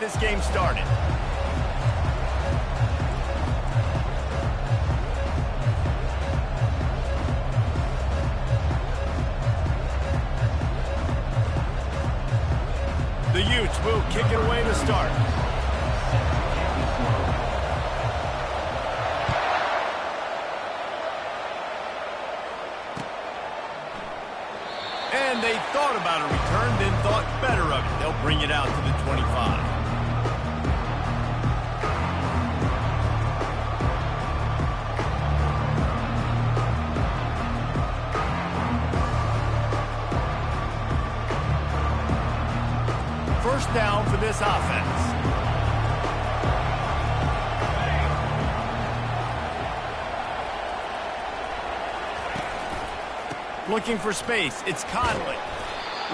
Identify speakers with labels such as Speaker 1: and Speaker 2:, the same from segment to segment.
Speaker 1: this game started. The Utes will kick it away to start. And they thought about a return, then thought better of it. They'll bring it out to the 25. First down for this offense. Looking for space, it's Conley.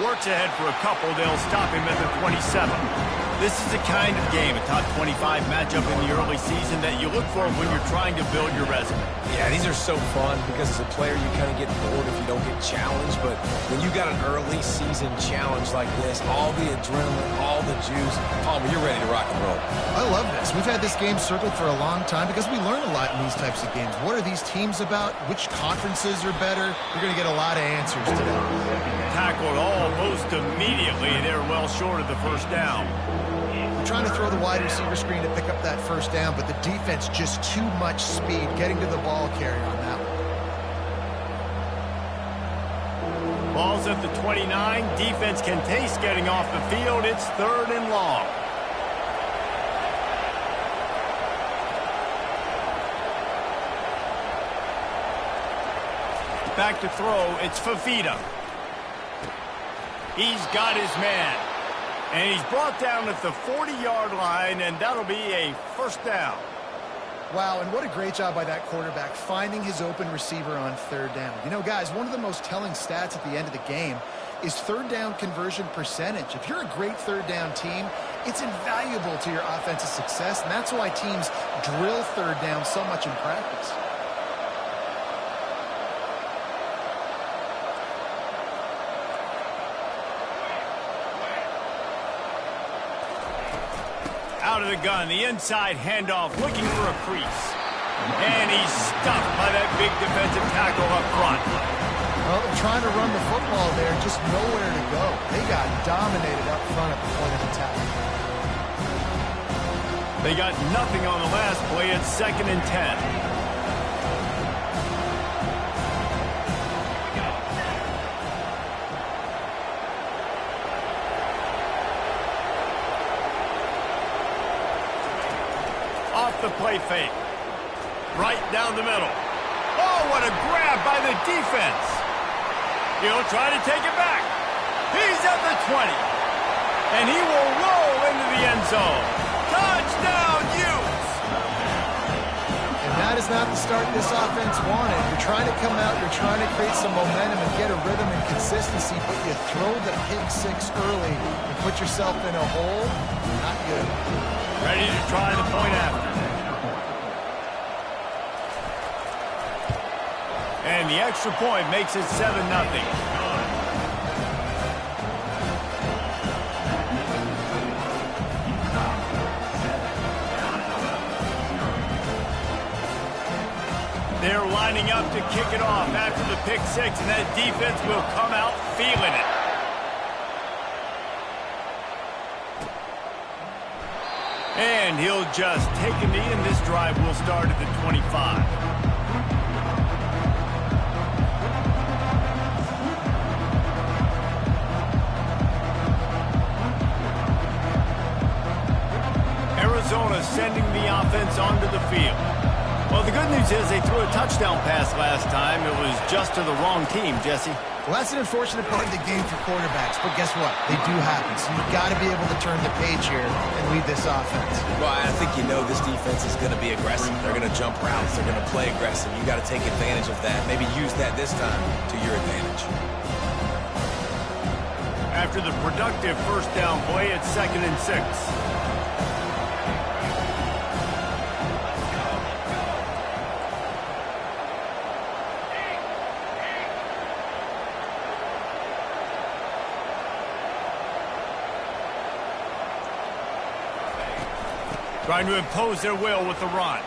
Speaker 1: Works ahead for a couple, they'll stop him at the 27. This is the kind of game, a top 25 matchup in the early season that you look for when you're trying to build your resume.
Speaker 2: Yeah, these are so fun because as a player you kind of get bored if you don't get challenged, but when you got an early season challenge like this, all the adrenaline, all the juice, Palmer, you're ready to rock and roll.
Speaker 3: I love this. We've had this game circled for a long time because we learn a lot in these types of games. What are these teams about? Which conferences are better? You're going to get a lot of answers today.
Speaker 1: Tackled almost immediately. They're well short of the first down.
Speaker 3: We're trying to throw the wide receiver screen to pick up that first down, but the defense just too much speed getting to the ball carrier on that one.
Speaker 1: Ball's at the 29. Defense can taste getting off the field. It's 3rd and long. Back to throw. It's Fafita. He's got his man. And he's brought down at the 40-yard line, and that'll be a first down.
Speaker 3: Wow, and what a great job by that quarterback finding his open receiver on 3rd down. You know, guys, one of the most telling stats at the end of the game is 3rd down conversion percentage. If you're a great 3rd down team, it's invaluable to your offensive success, and that's why teams drill 3rd down so much in practice.
Speaker 1: Out of the gun, the inside handoff, looking for a crease. And he's stuffed by that big defensive tackle up front.
Speaker 3: Well, they're trying to run the football there, just nowhere to go. They got dominated up front at the point of attack.
Speaker 1: They got nothing on the last play. It's 2nd and 10. The play fake. Right down the middle. Oh, what a grab by the defense. He'll try to take it back. He's at the 20. And he will roll into the end zone. Touchdown, Utes!
Speaker 3: And that is not the start this offense wanted. You're trying to come out, you're trying to create some momentum and get a rhythm and consistency, but you throw the pick 6 early and put yourself in a hole. Not good.
Speaker 1: Ready to try the point after. And the extra point makes it 7-0. They're lining up to kick it off after the pick 6, and that defense will come out feeling it. And he'll just take a knee, and this drive will start at the 25. Arizona sending the offense onto the field. Well, the good news is they threw a touchdown pass last time. It was just to the wrong team, Jesse.
Speaker 3: Well, that's an unfortunate part of the game for quarterbacks, but guess what? They do happen, so you've got to be able to turn the page here and lead this offense.
Speaker 2: Well, I think you know this defense is going to be aggressive. They're going to jump routes. They're going to play aggressive. You got to take advantage of that. Maybe use that this time to your advantage.
Speaker 1: After the productive first down play, it's 2nd and 6. Trying to impose their will with the run.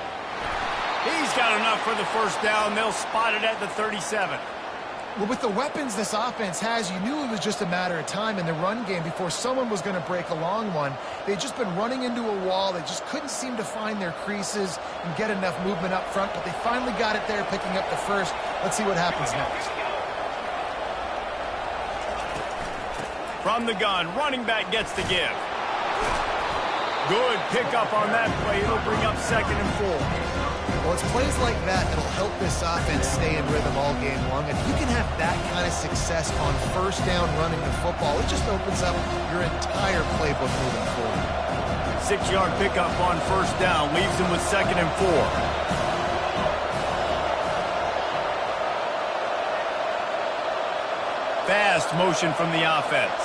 Speaker 1: He's got enough for the first down. They'll spot it at the 37.
Speaker 3: Well, with the weapons this offense has, you knew it was just a matter of time in the run game before someone was going to break a long one. They'd just been running into a wall. They just couldn't seem to find their creases and get enough movement up front, but they finally got it there, picking up the first. Let's see what happens next.
Speaker 1: From the gun, running back gets the give. Good pickup on that play. It'll bring up 2nd and 4.
Speaker 3: Well, it's plays like that that'll help this offense stay in rhythm all game long. If you can have that kind of success on first down running the football, it just opens up your entire playbook moving forward.
Speaker 1: 6-yard pickup on first down leaves them with 2nd and 4. Fast motion from the offense.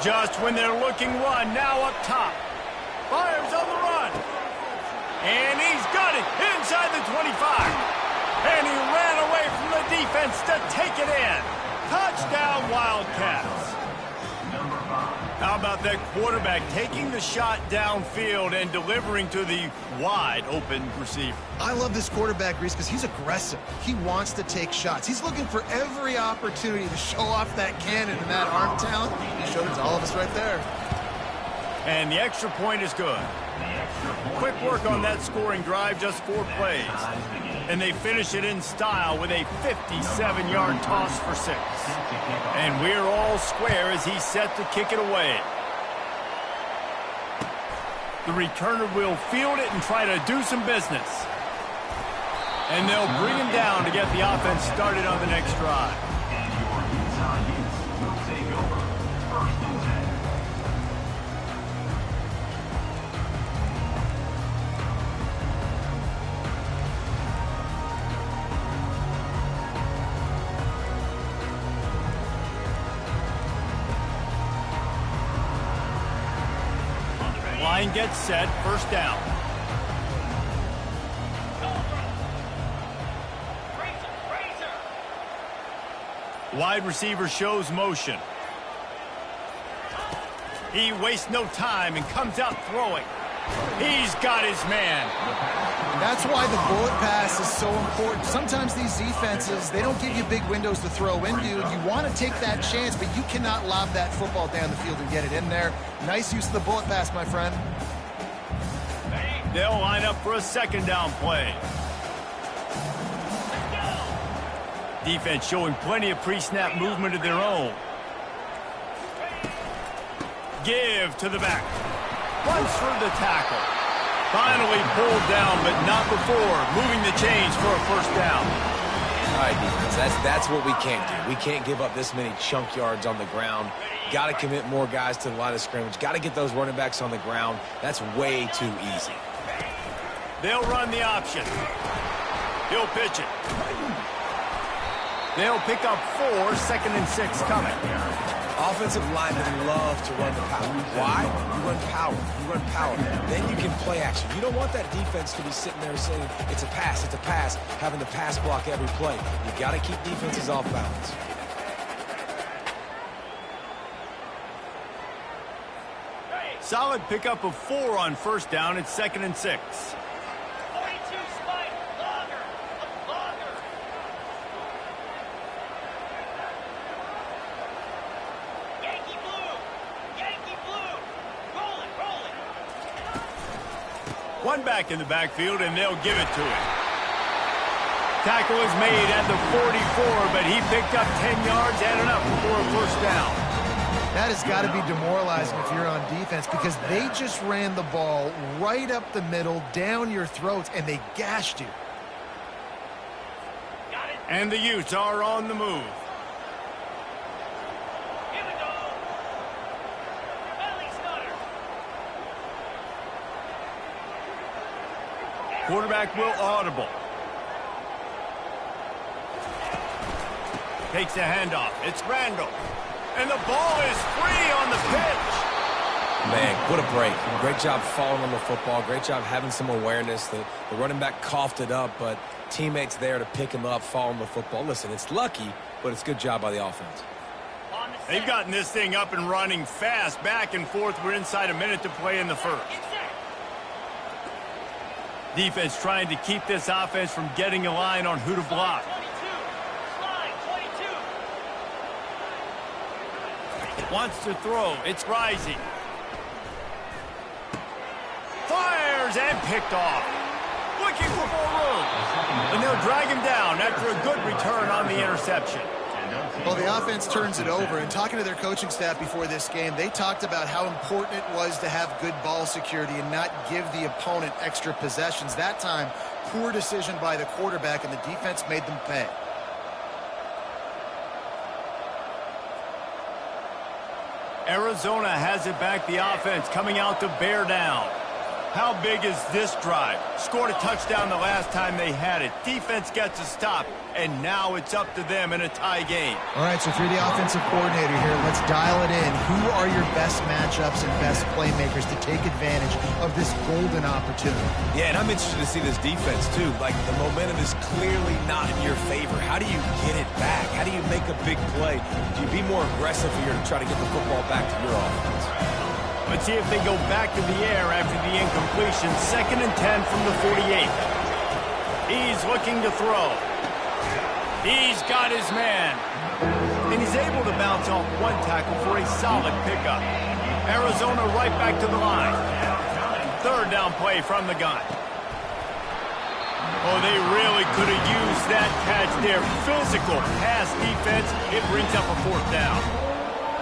Speaker 1: Just when they're looking one, now up top. Fires on the run. And he's got it inside the 25. And he ran away from the defense to take it in. Touchdown, Wildcats. How about that quarterback taking the shot downfield and delivering to the wide open receiver?
Speaker 3: I love this quarterback, Reese, because he's aggressive. He wants to take shots. He's looking for every opportunity to show off that cannon and that arm talent. He showed it to all of us right there.
Speaker 1: And the extra point is good. Quick work on that scoring drive, just 4 plays. And they finish it in style with a 57-yard toss for 6. And we're all square as he's set to kick it away. The returner will field it and try to do some business. And they'll bring him down to get the offense started on the next drive. Line gets set, first down. Wide receiver shows motion. He wastes no time and comes out throwing. He's got his man.
Speaker 3: That's why the bullet pass is so important. Sometimes these defenses, they don't give you big windows to throw into. You want to take that chance, but you cannot lob that football down the field and get it in there. Nice use of the bullet pass, my friend.
Speaker 1: They'll line up for a 2nd down play. Defense showing plenty of pre-snap movement of their own. Give to the back. Runs through the tackle. Finally pulled down, but not before moving the chains for a first down.
Speaker 2: All right, defense, that's what we can't do. We can't give up this many chunk yards on the ground. Got to commit more guys to the line of scrimmage. Got to get those running backs on the ground. That's way too easy.
Speaker 1: They'll run the option. He'll pitch it. They'll pick up 4, 2nd and 6 coming.
Speaker 2: Offensive linemen love to run the power. Why? You run power. You run power. Then you can play action. You don't want that defense to be sitting there saying, it's a pass, having to pass block every play. You got to keep defenses off balance.
Speaker 1: Solid pickup of 4 on first down. It's 2nd and 6. One back in the backfield, and they'll give it to him. Tackle is made at the 44, but he picked up 10 yards and enough for a first down.
Speaker 3: That has got to be demoralizing if you're on defense because they just ran the ball right up the middle, down your throats, and they gashed you.
Speaker 1: And the Utes are on the move. Quarterback will audible. Takes a handoff. It's Randall. And the ball is free on the pitch.
Speaker 2: Man, what a break. Great job falling on the football. Great job having some awareness. The running back coughed it up, but teammates there to pick him up, fall on the football. Listen, it's lucky, but it's a good job by the offense.
Speaker 1: They've gotten this thing up and running fast, back and forth. We're inside a minute to play in the first. Defense trying to keep this offense from getting a line on who to block. Wants to throw. It's Rising. Fires and picked off. Looking for more room. And they'll drag him down after a good return on the interception.
Speaker 3: Well, the offense turns it over, and talking to their coaching staff before this game, they talked about how important it was to have good ball security and not give the opponent extra possessions. That time, poor decision by the quarterback, and the defense made them pay.
Speaker 1: Arizona has it back, the offense coming out to bear down. How big is this drive? Scored a touchdown the last time they had it. Defense gets a stop, and now it's up to them in a tie game.
Speaker 3: All right, so if you're the offensive coordinator here, let's dial it in. Who are your best matchups and best playmakers to take advantage of this golden opportunity?
Speaker 2: Yeah, and I'm interested to see this defense, too. Like, the momentum is clearly not in your favor. How do you get it back? How do you make a big play? Do you be more aggressive here to try to get the football back to your offense?
Speaker 1: Let's see if they go back to the air after the incompletion. 2nd and 10 from the 48. He's looking to throw. He's got his man. And he's able to bounce off one tackle for a solid pickup. Arizona right back to the line. 3rd down play from the gun. Oh, they really could have used that catch there. Physical pass defense. It brings up a 4th down.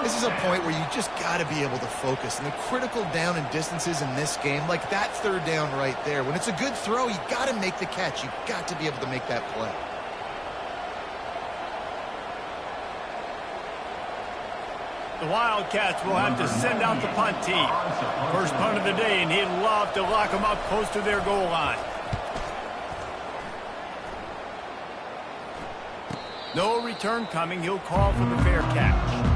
Speaker 3: This is a point where you just got to be able to focus. And the critical down and distances in this game, like that 3rd down right there, when it's a good throw, you got to make the catch. You've got to be able to make that play.
Speaker 1: The Wildcats will have to send out the punt team. First punt of the day, and he'd love to lock them up close to their goal line. No return coming. He'll call for the fair catch.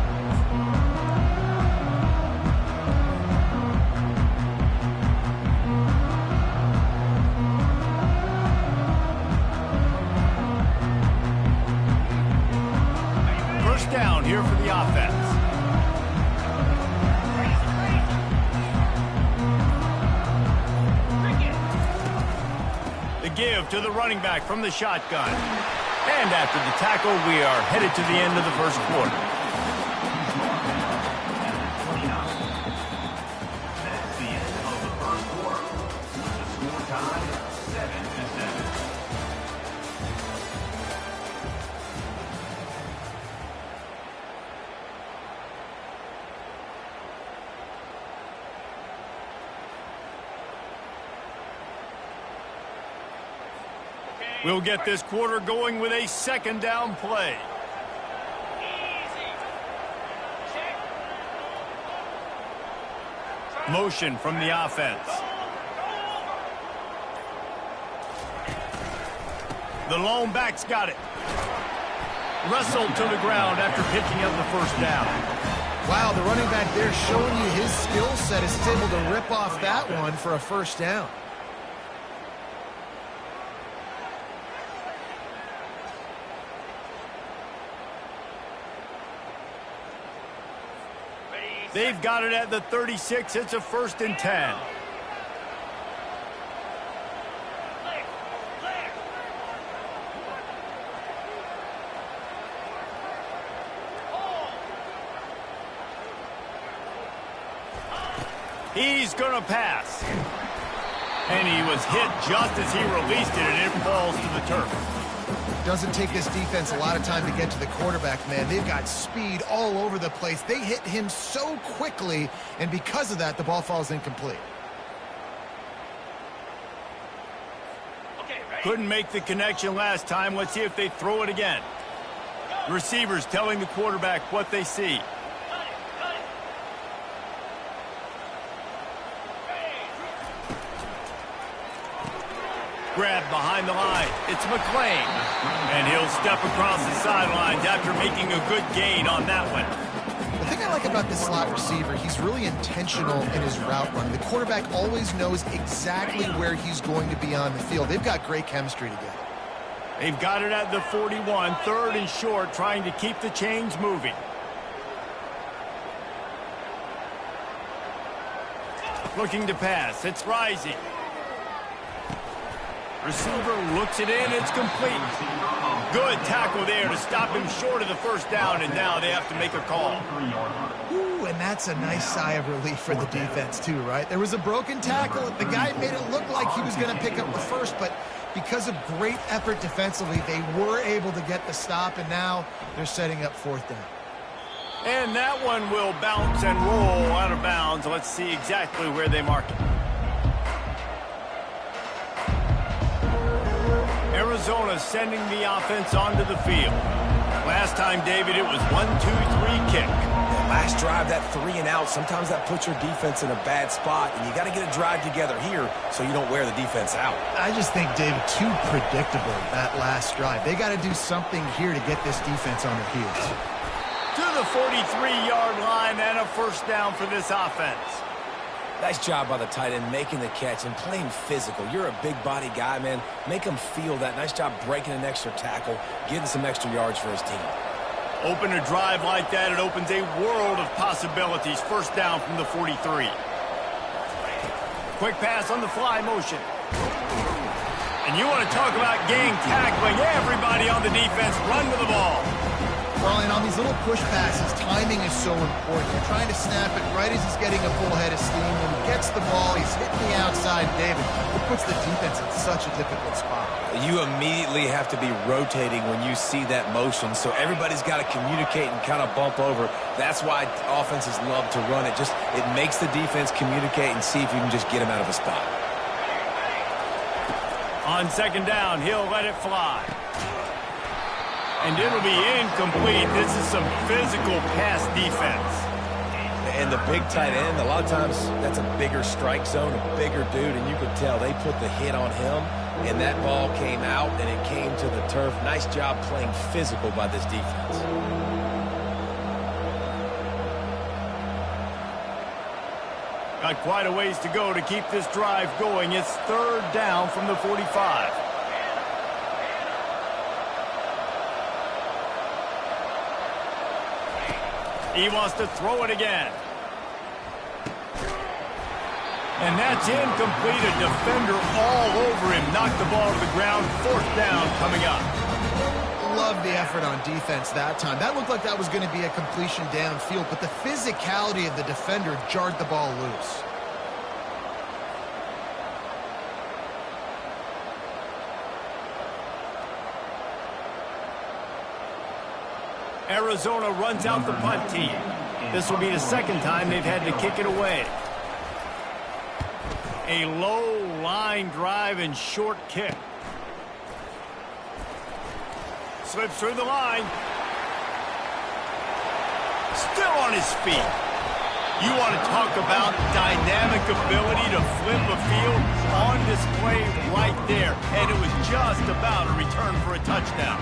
Speaker 1: First down here for the offense. The give to the running back from the shotgun. And after the tackle, we are headed to the end of the first quarter.
Speaker 4: That's the end of the first quarter. The score time, 7-7.
Speaker 1: We'll get this quarter going with a 2nd down play. Motion from the offense. The lone back's got it. Wrestled to the ground after picking up the 1st down.
Speaker 3: Wow, the running back there showing you his skill set is able to rip off that one for a 1st down.
Speaker 1: They've got it at the 36. It's a 1st and 10. He's going to pass. And he was hit just as he released it, and it falls to the turf.
Speaker 3: Doesn't take this defense a lot of time to get to the quarterback, man. They've got speed all over the place. They hit him so quickly, and because of that, the ball falls incomplete.
Speaker 1: Couldn't make the connection last time. Let's see if they throw it again. The receivers telling the quarterback what they see. Grab behind the line. It's McClain. And he'll step across the sidelines after making a good gain on that one.
Speaker 3: The thing I like about this slot receiver, he's really intentional in his route running. The quarterback always knows exactly where he's going to be on the field. They've got great chemistry together.
Speaker 1: They've got it at the 41, 3rd and short, trying to keep the chains moving. Looking to pass. It's Rising. Receiver looks it in. It's complete. Good tackle there to stop him short of the first down, and now they have to make a call.
Speaker 3: Ooh, and that's a nice sigh of relief for the defense too, right? There was a broken tackle. The guy made it look like he was going to pick up the first, but because of great effort defensively, they were able to get the stop, and now they're setting up fourth down.
Speaker 1: And that one will bounce and roll out of bounds. Let's see exactly where they mark it. Arizona sending the offense onto the field. Last time, David, it was 1-2-3 kick.
Speaker 2: Last drive, that 3 and out, sometimes that puts your defense in a bad spot, and you got to get a drive together here so you don't wear the defense out.
Speaker 3: I just think, David, too predictable, that last drive. They got to do something here to get this defense on their heels.
Speaker 1: To the 43-yard line and a first down for this offense.
Speaker 2: Nice job by the tight end making the catch and playing physical. You're a big body guy, man. Make him feel that. Nice job breaking an extra tackle, getting some extra yards for his team.
Speaker 1: Open a drive like that, it opens a world of possibilities. First down from the 43. Quick pass on the fly motion. And you want to talk about gang tackling. Everybody on the defense run to the ball.
Speaker 3: Well, and on these little push passes, timing is so important. You're trying to snap it right as he's getting a full head of steam. When he gets the ball, he's hitting the outside, David. It puts the defense in such a difficult spot.
Speaker 2: You immediately have to be rotating when you see that motion, so everybody's got to communicate and kind of bump over. That's why offenses love to run it. It makes the defense communicate and see if you can just get him out of a spot.
Speaker 1: On second down, he'll let it fly. And it'll be incomplete. This is some physical pass defense.
Speaker 2: And the big tight end, a lot of times that's a bigger strike zone, a bigger dude, and you could tell they put the hit on him, and that ball came out, and it came to the turf. Nice job playing physical by this defense.
Speaker 1: Got quite a ways to go to keep this drive going. It's third down from the 45. He wants to throw it again. And that's incomplete. A defender all over him. Knocked the ball to the ground. Fourth down coming up.
Speaker 3: Love the effort on defense that time. That looked like that was going to be a completion downfield, but the physicality of the defender jarred the ball loose.
Speaker 1: Arizona runs out the punt team. This will be the second time they've had to kick it away. A low line drive and short kick. Slips through the line. Still on his feet. You want to talk about dynamic ability to flip a field on display right there. And it was just about a return for a touchdown.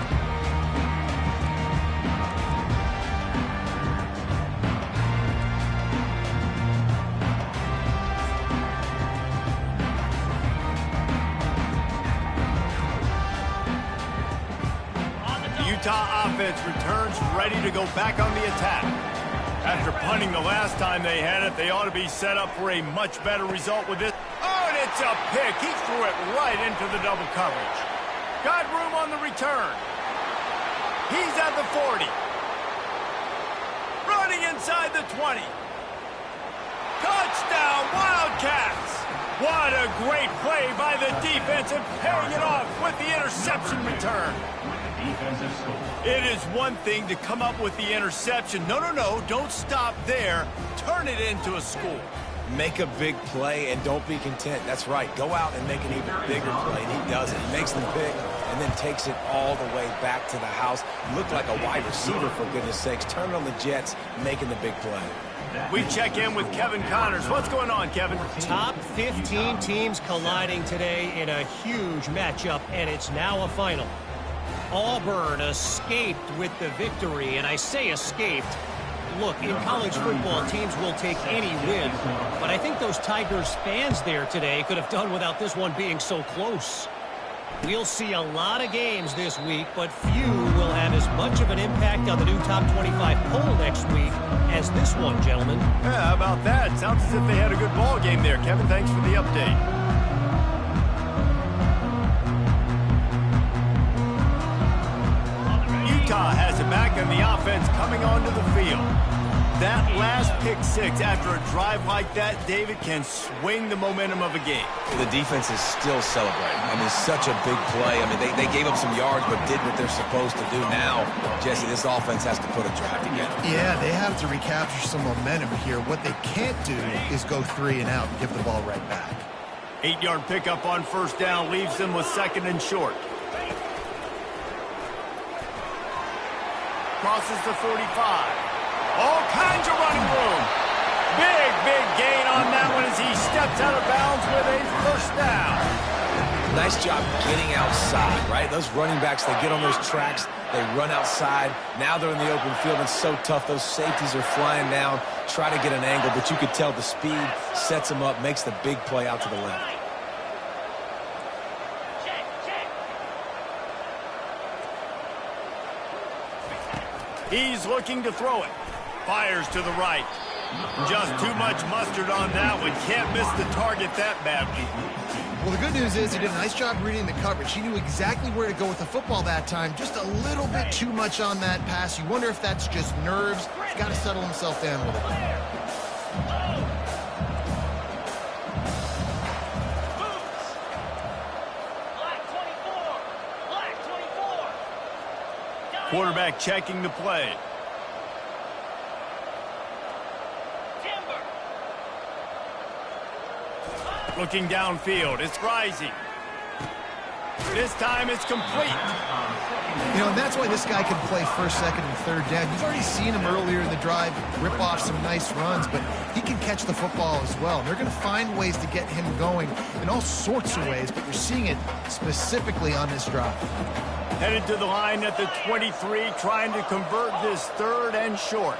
Speaker 1: Utah offense returns ready to go back on the attack. After punting the last time they had it, they ought to be set up for a much better result with this. Oh, and it's a pick. He threw it right into the double coverage. Got room on the return. He's at the 40. Running inside the 20. Touchdown, Wildcats. What a great play by the defense and paying it off with the interception return. It is one thing to come up with the interception. No, don't stop there. Turn it into a score.
Speaker 2: Make a big play and don't be content. That's right. Go out and make an even bigger play. And he does it. He makes the pick and then takes it all the way back to the house. Looked like a wide receiver, for goodness sakes. Turn on the Jets, making the big play.
Speaker 1: We check in with Kevin Connors. What's going on, Kevin?
Speaker 5: Top 15 teams colliding today in a huge matchup, and it's now a final. Auburn escaped with the victory, and I say escaped. Look, in college football, teams will take any win, but I think those Tigers fans there today could have done without this one being so close. We'll see a lot of games this week, but few will have as much of an impact on the new top 25 poll next week as this one, gentlemen.
Speaker 1: Yeah, how about that? Sounds as if they had a good ball game there. Kevin, thanks for the update. Prescott has it back, and the offense coming onto the field. That last pick six after a drive like that, David, can swing the momentum of a game.
Speaker 2: The defense is still celebrating. I mean, such a big play. I mean, they gave up some yards but did what they're supposed to do. Now, Jesse, this offense has to put a drive together.
Speaker 3: Yeah, they have to recapture some momentum here. What they can't do is go 3 and out and give the ball right back.
Speaker 1: 8-yard pickup on first down leaves them with 2nd and short. Crosses the 45. All kinds of running room. Big gain on that one as he steps out of bounds with a first down.
Speaker 2: Nice job getting outside, right? Those running backs, they get on those tracks, they run outside. Now they're in the open field. It's so tough. Those safeties are flying down, try to get an angle, but you could tell the speed sets them up, makes the big play out to the left.
Speaker 1: He's looking to throw it. Fires to the right. Just too much mustard on that one. Can't miss the target that badly.
Speaker 3: Well, the good news is he did a nice job reading the coverage. He knew exactly where to go with the football that time. Just a little bit too much on that pass. You wonder if that's just nerves. He's got to settle himself down a little bit.
Speaker 1: Quarterback checking the play. Looking downfield, it's rising. This time it's complete.
Speaker 3: You know, and that's why this guy can play first, second, and third down. You've already seen him earlier in the drive rip off some nice runs, but he can catch the football as well. And they're going to find ways to get him going in all sorts of ways, but you're seeing it specifically on this drive.
Speaker 1: Headed to the line at the 23, trying to convert this 3rd and short.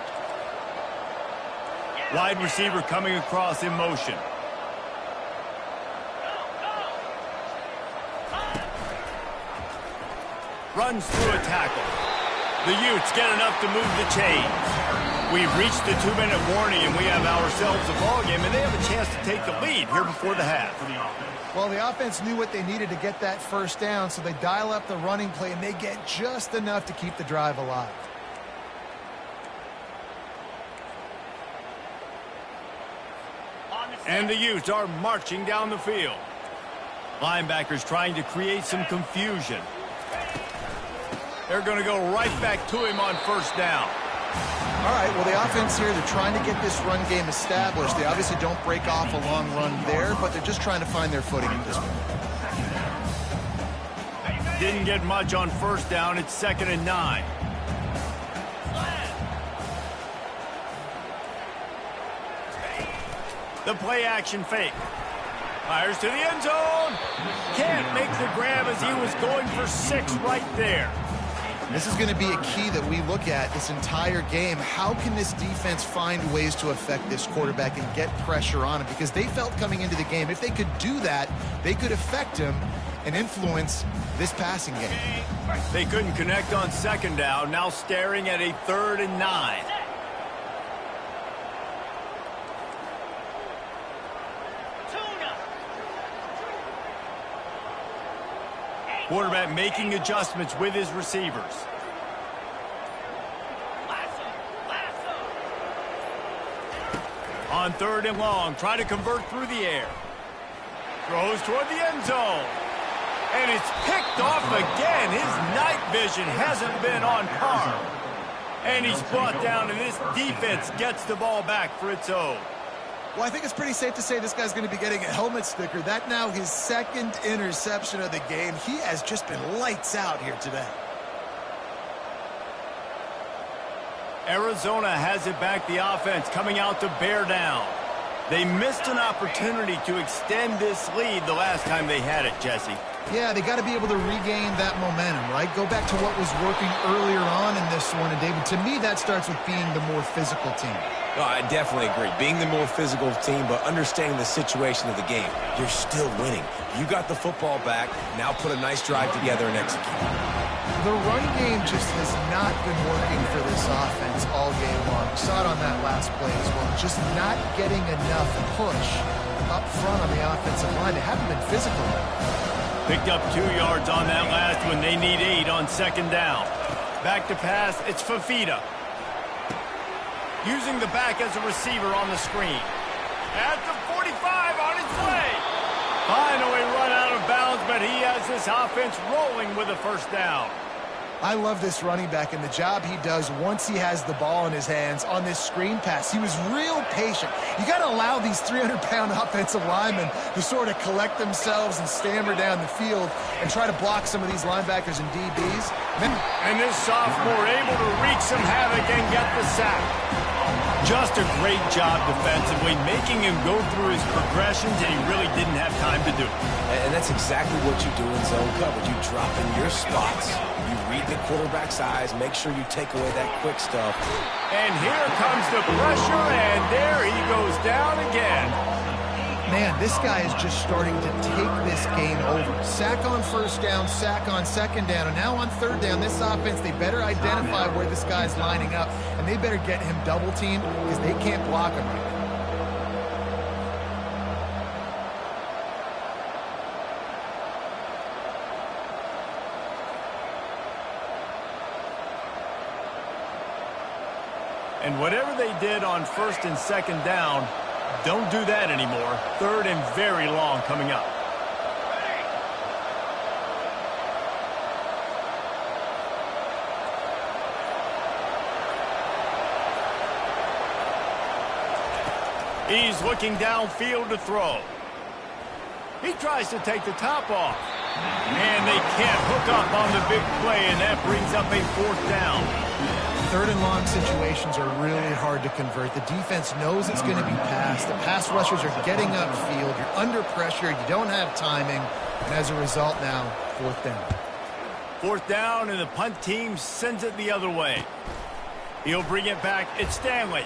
Speaker 1: Wide receiver coming across in motion. Runs through a tackle. The Utes get enough to move the chains. We've reached the 2-minute warning, and we have ourselves a ball game, and they have a chance to take the lead here before the half.
Speaker 3: Well, the offense knew what they needed to get that first down, so they dial up the running play, and they get just enough to keep the drive alive.
Speaker 1: And the Utes are marching down the field. Linebackers trying to create some confusion. They're going to go right back to him on first down.
Speaker 3: All right, well, the offense here, they're trying to get this run game established. They obviously don't break off a long run there, but they're just trying to find their footing at this point.
Speaker 1: Didn't get much on first down. It's 2nd and 9. The play action fake. Fires to the end zone. Can't make the grab as he was going for 6 right there.
Speaker 3: This is going to be a key that we look at this entire game. How can this defense find ways to affect this quarterback and get pressure on him? Because they felt coming into the game, if they could do that, they could affect him and influence this passing game.
Speaker 1: They couldn't connect on 2nd down. Now staring at a 3rd and 9. Quarterback making adjustments with his receivers. On 3rd and long, try to convert through the air. Throws toward the end zone. And it's picked off again. His night vision hasn't been on par. And he's brought down, and this defense gets the ball back for its own.
Speaker 3: Well, I think it's pretty safe to say this guy's going to be getting a helmet sticker. That now his 2nd interception of the game. He has just been lights out here today.
Speaker 1: Arizona has it back, the offense coming out to bear down. They missed an opportunity to extend this lead the last time they had it, Jesse.
Speaker 3: Yeah, they got to be able to regain that momentum, right? Go back to what was working earlier on in this one. And, David, to me, that starts with being the more physical team.
Speaker 2: No, I definitely agree. Being the more physical team, but understanding the situation of the game. You're still winning. You got the football back. Now put a nice drive together and execute.
Speaker 3: The run game just has not been working for this offense all game long. We saw it on that last play as well. Just not getting enough push up front on the offensive line. They haven't been physical.
Speaker 1: Picked up 2 yards on that last one. They need 8 on 2nd down. Back to pass, it's Fafita. Using the back as a receiver on the screen. At the 45 on its way. Finally run out of bounds, but he has this offense rolling with a first down.
Speaker 3: I love this running back and the job he does once he has the ball in his hands on this screen pass. He was real patient. You got to allow these 300-pound offensive linemen to sort of collect themselves and stammer down the field and try to block some of these linebackers and DBs.
Speaker 1: And this sophomore able to wreak some havoc and get the sack. Just a great job defensively, making him go through his progressions, and he really didn't have time to do it.
Speaker 2: And that's exactly what you do in zone coverage. You drop in your spots. You read the quarterback's eyes. Make sure you take away that quick stuff.
Speaker 1: And here comes the pressure, and there he goes down again.
Speaker 3: Man, this guy is just starting to take this game over. Sack on first down, sack on second down, and now on third down, this offense, they better identify where this guy's lining up, and they better get him double-teamed because they can't block him right now.
Speaker 1: And whatever they did on first and second down, don't do that anymore. Third and very long coming up. He's looking downfield to throw. He tries to take the top off. And they can't hook up on the big play, and that brings up a fourth down.
Speaker 3: Third and long situations are really hard to convert. The defense knows it's going to be passed. The pass rushers are getting upfield. You're under pressure. You don't have timing. And as a result now, fourth down.
Speaker 1: Fourth down, and the punt team sends it the other way. He'll bring it back. It's Stanley.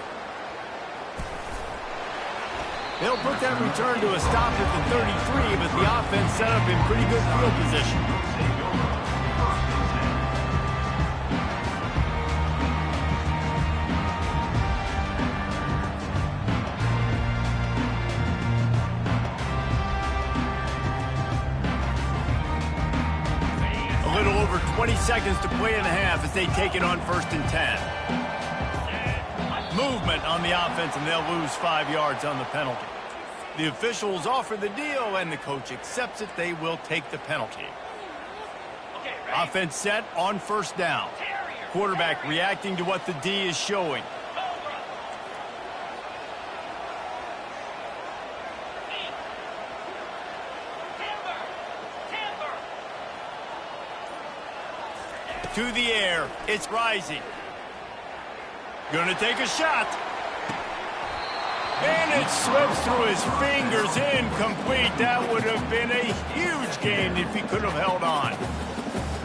Speaker 1: They'll put that return to a stop at the 33, but the offense set up in pretty good field position. A little over 20 seconds to play in the half as they take it on first and 10. Movement on the offense, and they'll lose 5 yards on the penalty. The officials offer the deal, and the coach accepts it. They will take the penalty. Offense set on first down. Quarterback reacting to what the D is showing. To the air. It's rising. Gonna take a shot. And it slips through his fingers, incomplete. That would have been a huge gain if he could have held on.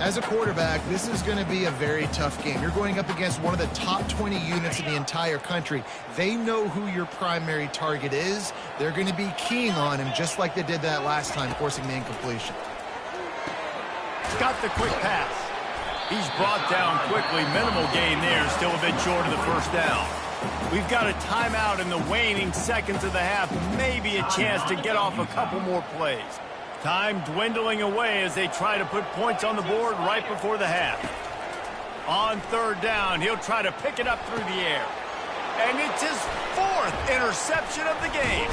Speaker 3: As a quarterback, this is going to be a very tough game. You're going up against one of the top 20 units in the entire country. They know who your primary target is. They're going to be keying on him just like they did that last time, forcing the incompletion.
Speaker 1: Got the quick pass. He's brought down quickly. Minimal gain there. Still a bit short of the first down. We've got a timeout in the waning seconds of the half. Maybe a chance to get off a couple more plays. Time dwindling away as they try to put points on the board right before the half. On third down, he'll try to pick it up through the air. And it's his 4th interception of the game.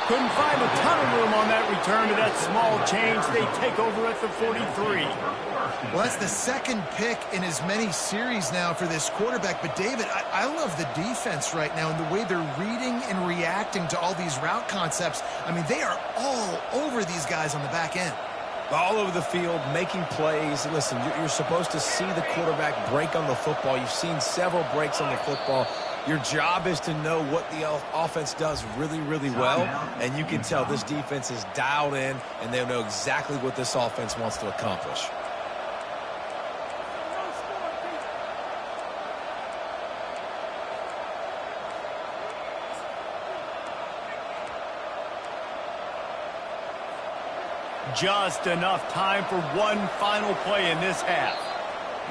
Speaker 1: Couldn't find a ton of room on that return to that small change. They take over at the 43.
Speaker 3: Well, that's the second pick in as many series now for this quarterback. But, David, I love the defense right now and the way they're reading and reacting to all these route concepts. I mean, they are all over these guys on the back end.
Speaker 2: All over the field, making plays. Listen, you're supposed to see the quarterback break on the football. You've seen several breaks on the football. Your job is to know what the offense does really, really well. And you can tell this defense is dialed in, and they know exactly what this offense wants to accomplish.
Speaker 1: Just enough time for one final play in this half.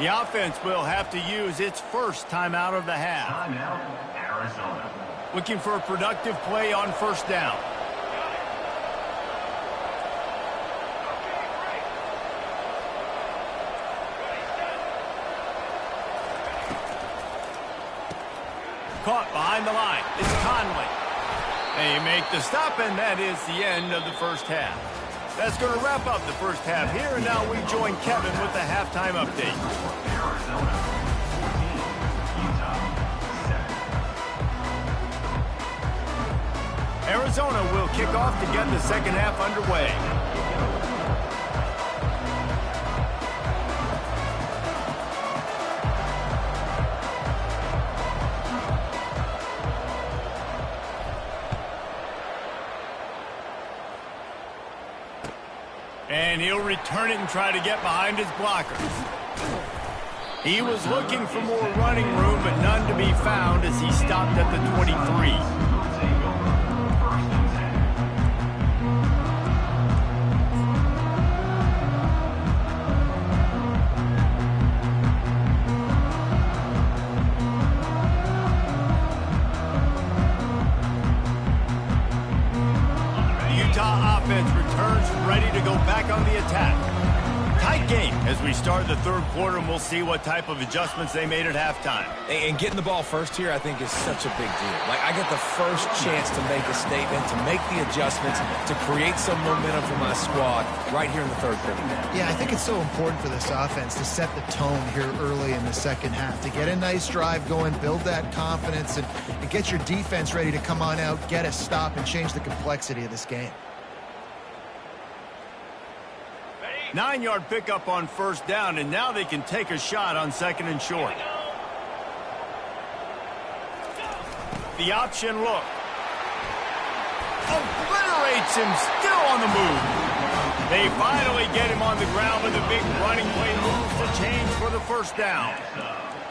Speaker 1: The offense will have to use its first timeout of the half.
Speaker 4: Timeout, Arizona.
Speaker 1: Looking for a productive play on first down. caught behind the line. It's Conley. They make the stop, and that is the end of the first half. That's going to wrap up the first half here, and now we join Kevin with the halftime update.
Speaker 4: Arizona 14, Utah 7.
Speaker 1: Arizona will kick off to get the second half underway. And he'll return it and try to get behind his blockers. He was looking for more running room, but none to be found as he stopped at the 23. Offense returns ready to go back on the attack. Tight game as we start the third quarter, and we'll see what type of adjustments they made at halftime.
Speaker 2: And getting the ball first here, I think, is such a big deal. Like, I get the first chance to make a statement, to make the adjustments, to create some momentum for my squad right here in the third quarter.
Speaker 3: Yeah, I think it's so important for this offense to set the tone here early in the second half, to get a nice drive going, build that confidence, and get your defense ready to come on out, get a stop, and change the complexity of this game.
Speaker 1: 9-yard pickup on first down, and now they can take a shot on second and short. The option look. Obliterates him, still on the move. They finally get him on the ground with a big running play moves to change for the first down.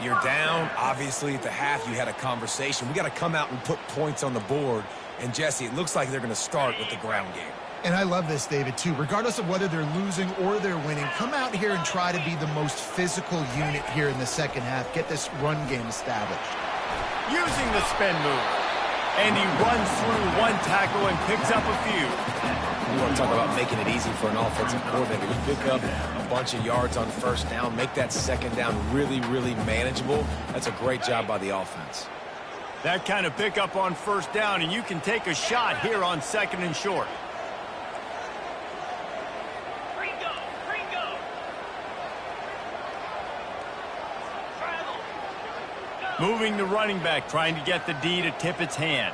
Speaker 2: You're down. Obviously, at the half, you had a conversation. We got to come out and put points on the board. And, Jesse, it looks like they're going to start with the ground game.
Speaker 3: And I love this, David, too. Regardless of whether they're losing or they're winning, come out here and try to be the most physical unit here in the second half. Get this run game established.
Speaker 1: Using the spin move. And he runs through one tackle and picks up a few.
Speaker 2: You want to talk about making it easy for an offensive coordinator. You pick up a bunch of yards on first down, make that second down really, really manageable. That's a great job by the offense.
Speaker 1: That kind of pickup on first down, and you can take a shot here on second and short. Moving the running back, trying to get the D to tip its hand.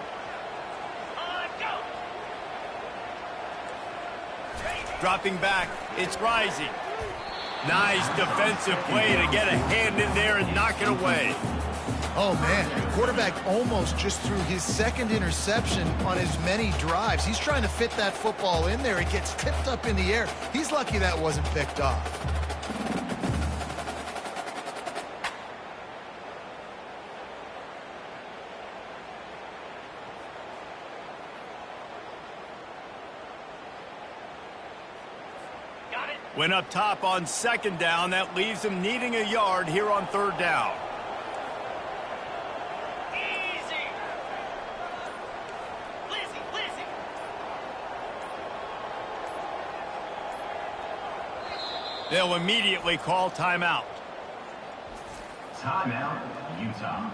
Speaker 1: Dropping back, it's rising. Nice defensive play to get a hand in there and knock it away.
Speaker 3: Oh, man, the quarterback almost just threw his second interception on as many drives. He's trying to fit that football in there. It gets tipped up in the air. He's lucky that wasn't picked off.
Speaker 1: Went up top on second down. That leaves him needing a yard here on third down.
Speaker 6: Easy. Lizzie.
Speaker 1: They'll immediately call timeout.
Speaker 4: Timeout, Utah.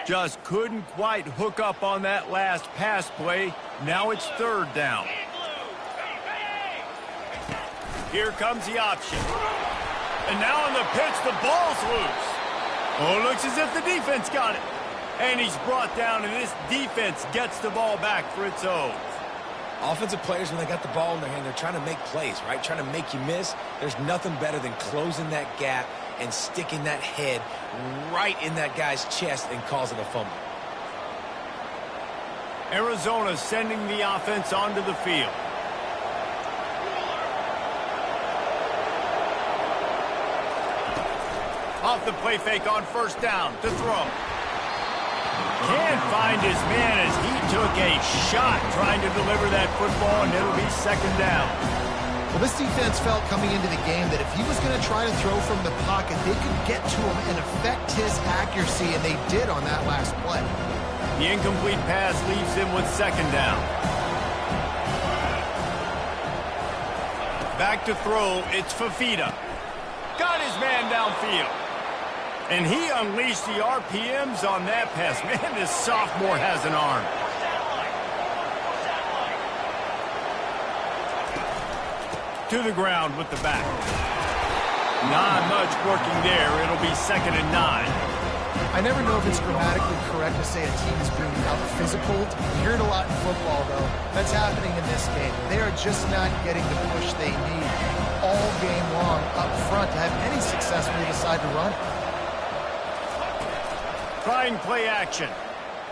Speaker 1: Just couldn't quite hook up on that last pass play. Now it's third down. Here comes the option. And now on the pitch, the ball's loose. Oh, it looks as if the defense got it. And he's brought down, and this defense gets the ball back for its own.
Speaker 2: Offensive players, when they got the ball in their hand, they're trying to make plays, right? Trying to make you miss. There's nothing better than closing that gap and sticking that head right in that guy's chest and causing a fumble.
Speaker 1: Arizona sending the offense onto the field. Off the play fake on first down to throw. Can't find his man as he took a shot trying to deliver that football, and it'll be second down.
Speaker 3: Well, this defense felt coming into the game that if he was going to try to throw from the pocket, they could get to him and affect his accuracy, and they did on that last play.
Speaker 1: The incomplete pass leaves him with second down. Back to throw, it's Fafita. Got his man downfield. And he unleashed the RPMs on that pass. Man, this sophomore has an arm. To the ground with the back. Not much working there. It'll be 2nd and 9.
Speaker 3: I never know if it's grammatically correct to say a team is being out-physical. You hear it a lot in football, though. That's happening in this game. They are just not getting the push they need all game long up front to have any success when they decide to run it.
Speaker 1: Trying play action.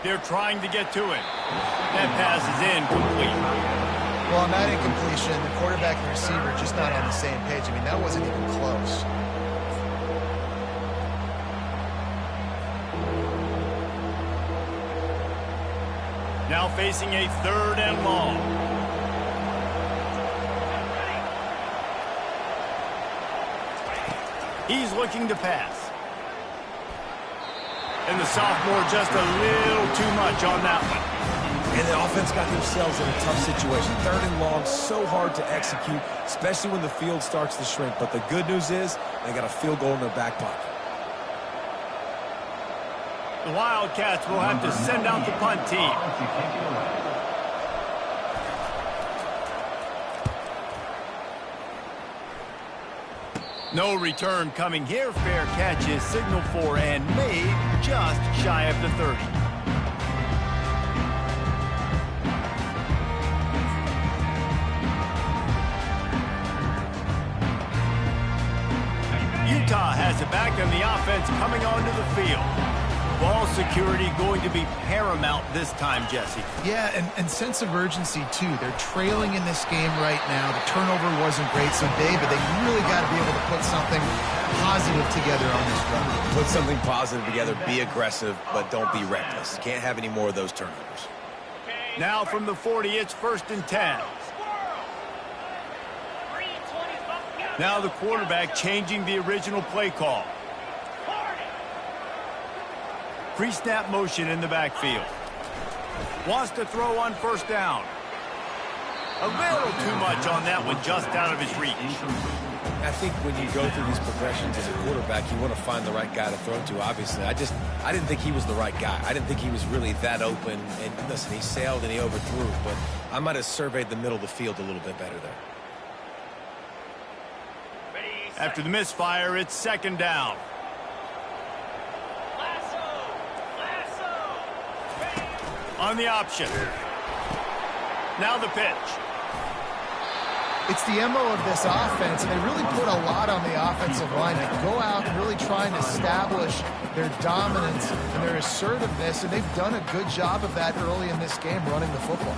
Speaker 1: They're trying to get to it. That pass is incomplete.
Speaker 3: Well, on that incompletion, the quarterback and receiver just not on the same page. I mean, that wasn't even close.
Speaker 1: Now facing a 3rd and long. He's looking to pass. And the sophomore just a little too much on that one.
Speaker 2: And the offense got themselves in a tough situation. 3rd and long, so hard to execute, especially when the field starts to shrink. But the good news is they got a field goal in their back pocket.
Speaker 1: The Wildcats will have to send out the punt team. No return coming here. Fair catch is signaled for and made just shy of the 30. Utah has it back, and the offense coming onto the field. Ball security going to be paramount this time, Jesse.
Speaker 3: Yeah, and sense of urgency, too. They're trailing in this game right now. The turnover wasn't great, so, David, they really got to be able to put something positive together on this run.
Speaker 2: Put something positive together, be aggressive, but don't be reckless. Can't have any more of those turnovers.
Speaker 1: Now from the 40, it's 1st and 10. Now the quarterback changing the original play call. Pre-snap motion in the backfield. Wants to throw on 1st down. A little too much on that one, just out of his reach.
Speaker 2: I think when you go through these progressions as a quarterback, you want to find the right guy to throw to, obviously. I didn't think he was the right guy. I didn't think he was really that open. And listen, he sailed and he overthrew, but I might have surveyed the middle of the field a little bit better there.
Speaker 1: After the misfire, it's 2nd down. On the option. Now the pitch.
Speaker 3: It's the MO of this offense, and they really put a lot on the offensive line. They go out and really try and establish their dominance and their assertiveness, and they've done a good job of that early in this game running the football.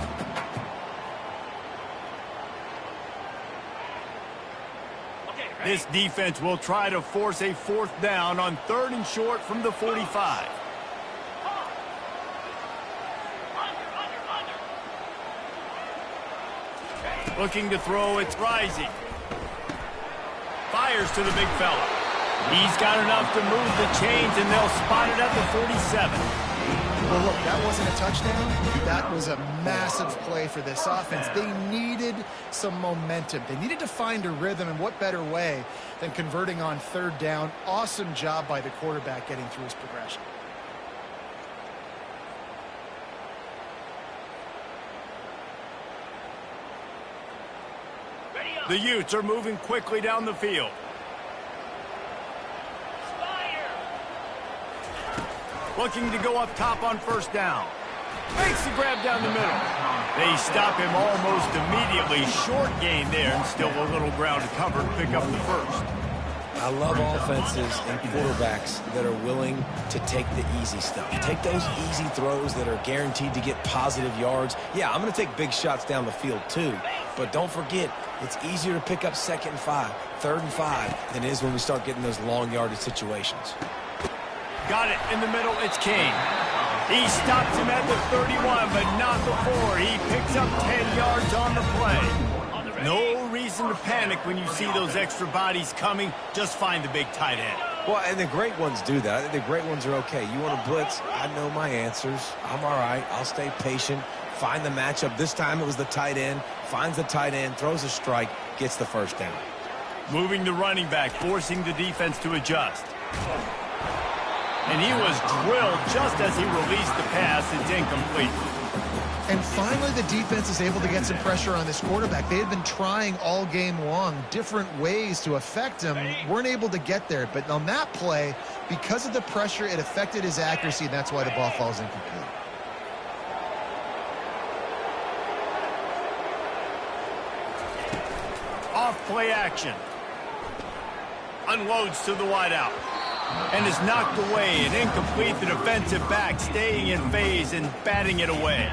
Speaker 1: This defense will try to force a 4th down on 3rd and short from the 45. Looking to throw, it's Rising. Fires to the big fella. He's got enough to move the chains, and they'll spot it at the 47.
Speaker 3: Well, look, that wasn't a touchdown. That was a massive play for this offense. They needed some momentum. They needed to find a rhythm, and what better way than converting on 3rd down. Awesome job by the quarterback getting through his progression.
Speaker 1: The Utes are moving quickly down the field. Looking to go up top on 1st down. Makes the grab down the middle. They stop him almost immediately. Short gain there, and still a little ground to cover to pick up the 1st.
Speaker 2: I love offenses and quarterbacks that are willing to take the easy stuff. Take those easy throws that are guaranteed to get positive yards. Yeah, I'm going to take big shots down the field too, but don't forget, it's easier to pick up 2nd and 5, 3rd and 5 than it is when we start getting those long yardage situations.
Speaker 1: Got it in the middle, it's King. He stops him at the 31, but not before. He picks up 10 yards on the play. No reason to panic when you see those extra bodies coming. Just find the big tight end.
Speaker 2: Well, and the great ones do that. I think the great ones are okay. You want to blitz? I know my answers. I'm all right. I'll stay patient. Find the matchup. This time it was the tight end. Finds the tight end, throws a strike, gets the first down.
Speaker 1: Moving the running back, forcing the defense to adjust. And he was drilled just as he released the pass. It's incomplete.
Speaker 3: And finally, the defense is able to get some pressure on this quarterback. They had been trying all game long different ways to affect him. Weren't able to get there. But on that play, because of the pressure, it affected his accuracy, and that's why the ball falls incomplete.
Speaker 1: Off play action. Unloads to the wideout. And is knocked away and incomplete. The defensive back staying in phase and batting it away.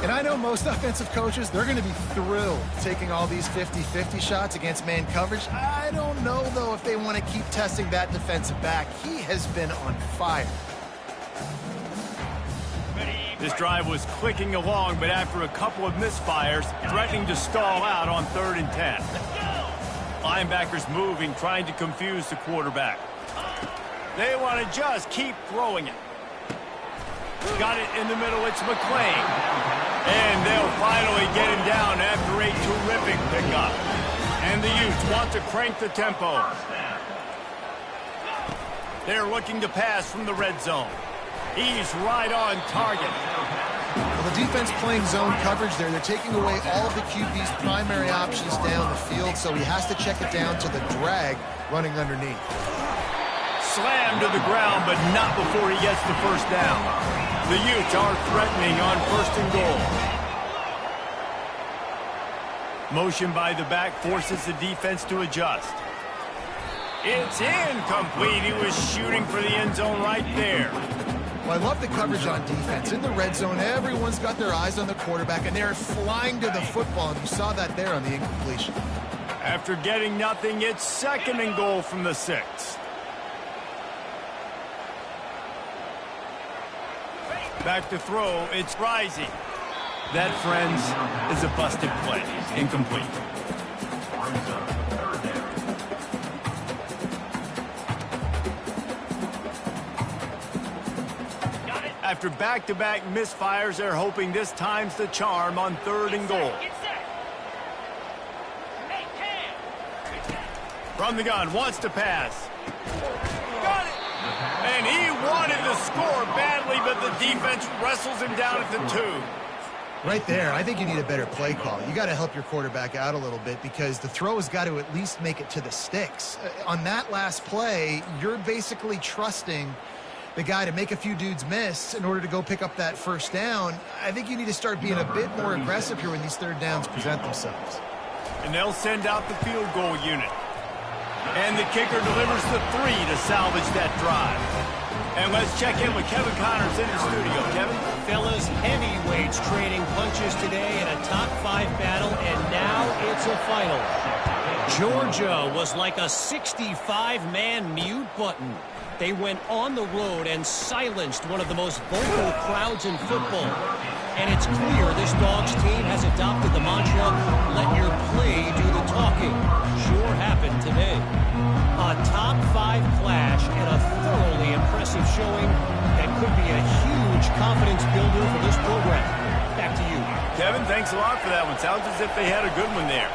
Speaker 3: And I know most offensive coaches, they're going to be thrilled taking all these 50-50 shots against man coverage. I don't know, though, if they want to keep testing that defensive back. He has been on fire.
Speaker 1: This drive was clicking along, but after a couple of misfires, threatening to stall out on 3rd and 10. Linebackers moving, trying to confuse the quarterback. They want to just keep throwing it. Got it in the middle. It's McClain. And they'll finally get him down after a terrific pickup. And the Utes want to crank the tempo. They're looking to pass from the red zone. He's right on target.
Speaker 3: Well, the defense playing zone coverage there. They're taking away all of the QB's primary options down the field, so he has to check it down to the drag running underneath.
Speaker 1: Slammed to the ground, but not before he gets the first down. The Utes are threatening on 1st and goal. Motion by the back forces the defense to adjust. It's incomplete. He was shooting for the end zone right there.
Speaker 3: Well, I love the coverage on defense. In the red zone, everyone's got their eyes on the quarterback, and they're flying to the football, and you saw that there on the incompletion.
Speaker 1: After getting nothing, it's 2nd and goal from the 6. Back to throw, it's Rising. That, friends, is a busted play. Incomplete. After back-to-back misfires, they're hoping this time's the charm on 3rd and goal. From the gun, wants to pass. Got it! And he wanted to score badly, but the defense wrestles him down at the 2.
Speaker 3: Right there, I think you need a better play call. You got to help your quarterback out a little bit because the throw has got to at least make it to the sticks. On that last play, you're basically trusting the guy to make a few dudes miss in order to go pick up that first down. I think you need to start being a bit more aggressive here when these 3rd downs present themselves.
Speaker 1: And they'll send out the field goal unit. And the kicker delivers the 3 to salvage that drive. And let's check in with Kevin Connors in the studio. Kevin?
Speaker 5: Fellas, heavyweights trading punches today in a top 5 battle, and now it's a final. Georgia was like a 65-man mute button. They went on the road and silenced one of the most vocal crowds in football. And it's clear this Dogs team has adopted the mantra, let your play do the talking. Sure happened today. A top 5 clash and a thoroughly impressive showing that could be a huge confidence builder for this program. Back to you.
Speaker 1: Kevin, thanks a lot for that one. Sounds as if they had a good one there.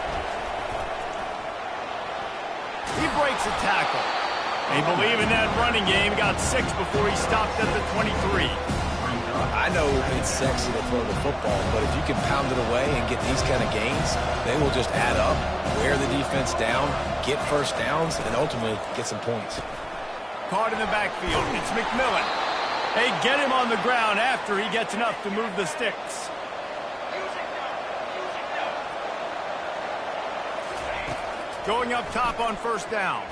Speaker 1: He breaks a tackle. They believe in that running game. Got 6 before he stopped at the 23.
Speaker 2: I know it's sexy to throw the football, but if you can pound it away and get these kind of gains, they will just add up, wear the defense down, get first downs, and ultimately get some points.
Speaker 1: Caught in the backfield. It's McMillan. They get him on the ground after he gets enough to move the sticks. Going up top on 1st down.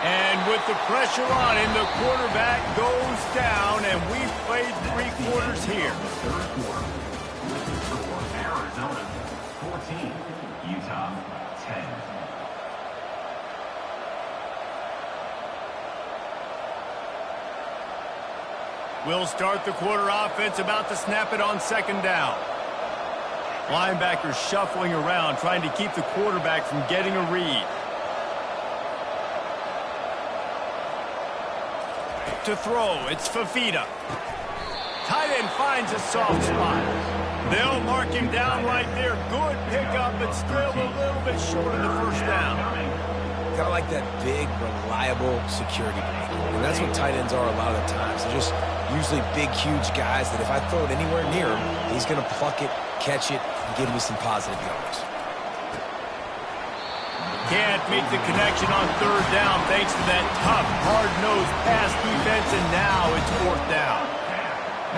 Speaker 1: And with the pressure on him, the quarterback goes down, and we've played 3 quarters here.
Speaker 4: Arizona 14, Utah 10.
Speaker 1: We'll start the quarter offense, about to snap it on 2nd down. Linebacker shuffling around, trying to keep the quarterback from getting a read. To throw, it's Fafita. Tight end finds a soft spot. They'll mark him down right there. Good pickup, but still a little bit short of the first down.
Speaker 2: Kind of like that big, reliable security blanket. And that's what tight ends are a lot of the times. They're just usually big, huge guys that if I throw it anywhere near him, he's going to pluck it, catch it, and give me some positive yards.
Speaker 1: Can't make the connection on third down thanks to that tough, hard-nosed pass defense, and now it's fourth down.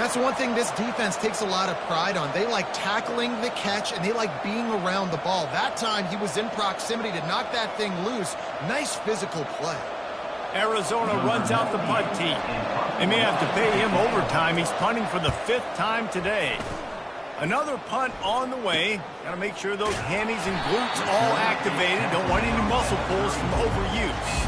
Speaker 3: That's one thing this defense takes a lot of pride on. They like tackling the catch, and they like being around the ball. That time, he was in proximity to knock that thing loose. Nice physical play.
Speaker 1: Arizona runs out the punt team. They may have to pay him overtime. He's punting for the 5th time today. Another punt on the way. Got to make sure those hammies and glutes all activated. Don't want any muscle pulls from overuse.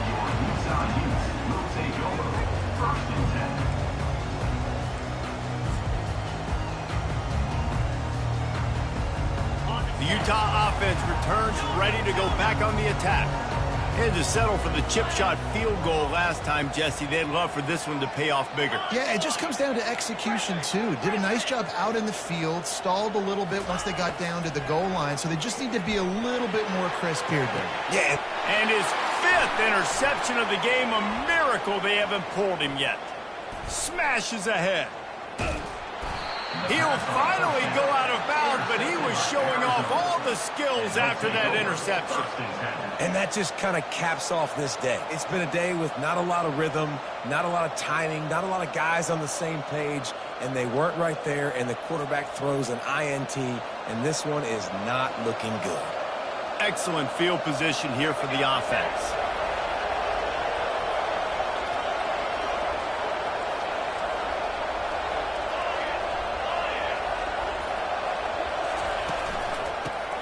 Speaker 1: The Utah offense returns ready to go back on the attack. Had to settle for the chip shot field goal last time, Jesse. They'd love for this one to pay off bigger.
Speaker 3: Yeah, it just comes down to execution, too. Did a nice job out in the field, stalled a little bit once they got down to the goal line, so they just need to be a little bit more crisp here, Dave.
Speaker 1: Yeah. And his 5th interception of the game, a miracle they haven't pulled him yet. Smashes ahead. He'll finally go out of bounds, but he was showing off all the skills after that interception.
Speaker 2: And that just kind of caps off this day. It's been a day with not a lot of rhythm, not a lot of timing, not a lot of guys on the same page, and they weren't right there, and the quarterback throws an INT, and this one is not looking good.
Speaker 1: Excellent field position here for the offense.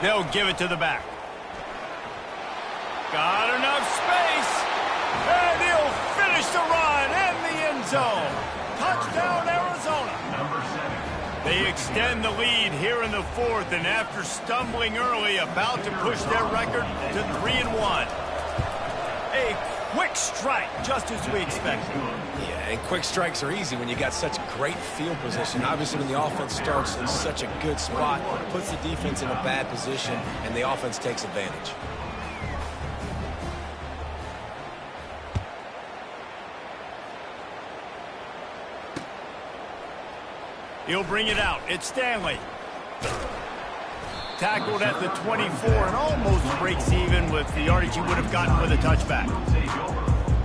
Speaker 1: They'll give it to the back. Got enough space. And he'll finish the run in the end zone. Touchdown, Arizona.
Speaker 4: Number 7.
Speaker 1: They extend the lead here in the 4th, and after stumbling early, about to push their record to 3-1. A quick strike, just as we expected.
Speaker 2: Yeah, and quick strikes are easy when you got such great field position. Obviously, when the offense starts in such a good spot, puts the defense in a bad position, and the offense takes advantage.
Speaker 1: He'll bring it out. It's Stanley. Tackled at the 24 and almost breaks even with the yardage he would have gotten with a touchback.
Speaker 4: Take over.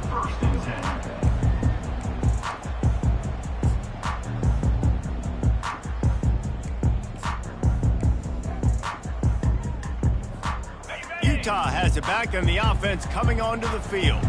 Speaker 4: 1st and 10.
Speaker 1: Utah has it back, and the offense coming onto the field.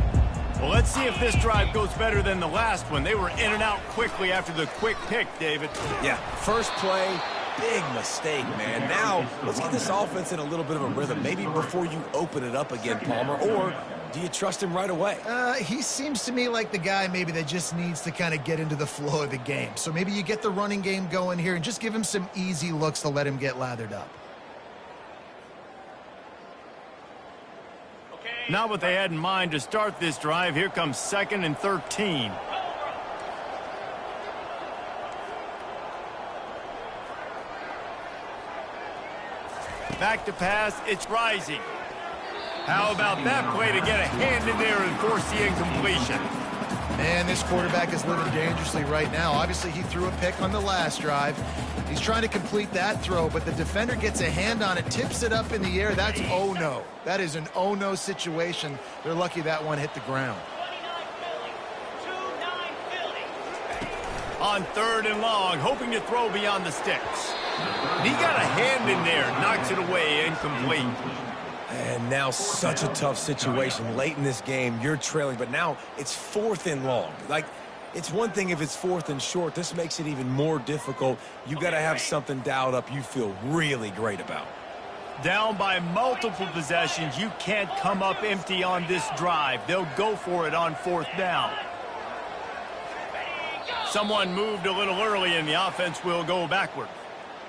Speaker 1: Well, let's see if this drive goes better than the last one. They were in and out quickly after the quick pick, David.
Speaker 2: Yeah, first play, big mistake, man. Now, let's get this offense in a little bit of a rhythm. Maybe before you open it up again, Palmer, or do you trust him right away?
Speaker 3: He seems to me like the guy maybe that just needs to kind of get into the flow of the game. So maybe you get the running game going here and just give him some easy looks to let him get lathered up.
Speaker 1: Not what they had in mind to start this drive. Here comes 2nd and 13. Back to pass, it's Rising. How about that play to get a hand in there and force the incompletion?
Speaker 3: Man, this quarterback is living dangerously right now. Obviously, he threw a pick on the last drive. He's trying to complete that throw, but the defender gets a hand on it, tips it up in the air. That's oh-no. That is an oh-no situation. They're lucky that one hit the ground.
Speaker 6: 29 Philly.
Speaker 1: On 3rd and long, hoping to throw beyond the sticks. He got a hand in there, knocks it away, incomplete.
Speaker 2: And now such a tough situation. Late in this game, you're trailing, but now it's 4th and long. Like, it's one thing if it's 4th and short. This makes it even more difficult. You got to have something dialed up you feel really great about.
Speaker 1: Down by multiple possessions, you can't come up empty on this drive. They'll go for it on 4th down. Someone moved a little early, and the offense will go backward.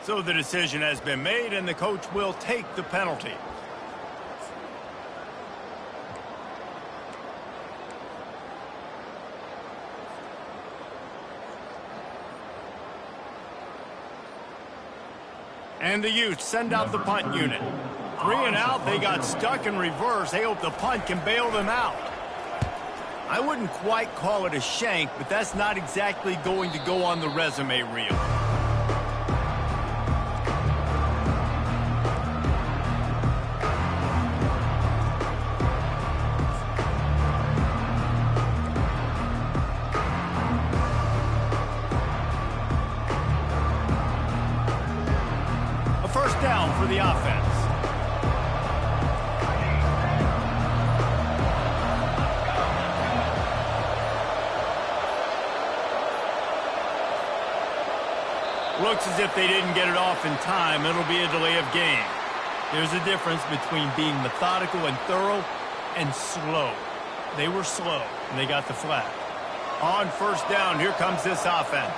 Speaker 1: So the decision has been made, and the coach will take the penalty. And the Utes send out the punt unit. 3 and out, they got stuck in reverse. They hope the punt can bail them out. I wouldn't quite call it a shank, but that's not exactly going to go on the resume reel. A first down for the offense. Looks as if they didn't get it off in time. It'll be a delay of game. There's a difference between being methodical and thorough and slow. They were slow, and they got the flag. On first down, here comes this offense.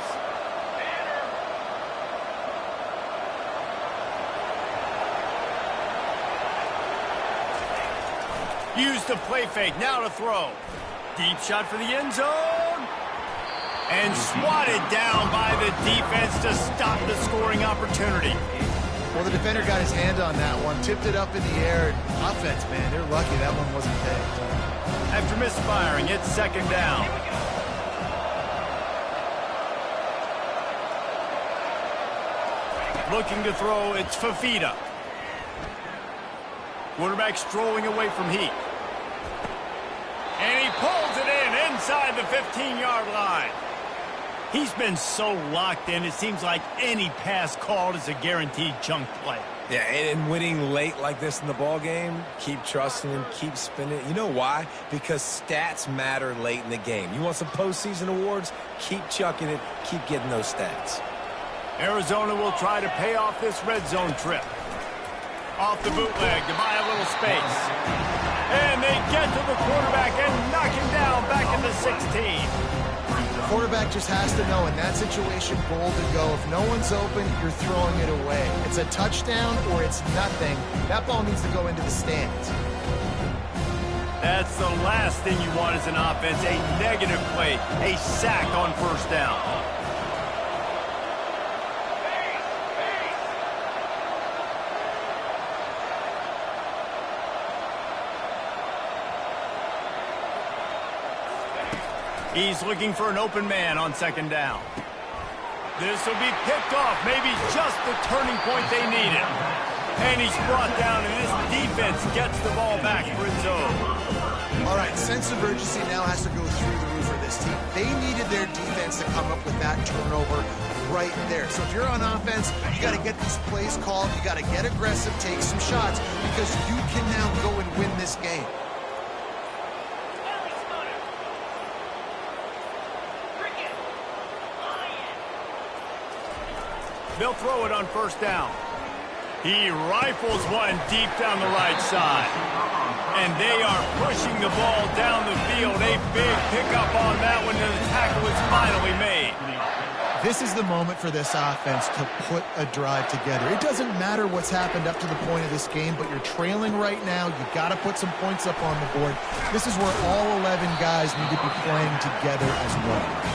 Speaker 1: Use the play fake, now to throw. Deep shot for the end zone. And swatted down by the defense to stop the scoring opportunity.
Speaker 3: Well, the defender got his hand on that one, tipped it up in the air. Offense, man, they're lucky that one wasn't picked.
Speaker 1: After misfiring, it's second down. Looking to throw, it's Fafita. Quarterback strolling away from Heat. And he pulls it in inside the 15-yard line. He's been so locked in, it seems like any pass called is a guaranteed chunk play.
Speaker 2: Yeah, and winning late like this in the ball game, keep trusting him, keep spinning. You know why? Because stats matter late in the game. You want some postseason awards? Keep chucking it, keep getting those stats.
Speaker 1: Arizona will try to pay off this red zone trip. Off the bootleg to buy a little space. And they get to the quarterback and knock him down back at the 16.
Speaker 3: The quarterback just has to know in that situation, goal to go. If no one's open, you're throwing it away. It's a touchdown or it's nothing. That ball needs to go into the stands.
Speaker 1: That's the last thing you want as an offense, a negative play, a sack on first down. He's looking for an open man on second down. This will be picked off, maybe just the turning point they needed. And he's brought down, and this defense gets the ball back for its own.
Speaker 3: All right, sense of urgency now has to go through the roof for this team. They needed their defense to come up with that turnover right there. So if you're on offense, you got to get these plays called. You got to get aggressive, take some shots, because you can now go and win this game.
Speaker 1: They'll throw it on first down. He rifles one deep down the right side. And they are pushing the ball down the field. A big pickup on that one, and the tackle is finally made.
Speaker 3: This is the moment for this offense to put a drive together. It doesn't matter what's happened up to the point of this game, but you're trailing right now. You got to put some points up on the board. This is where all 11 guys need to be playing together as well.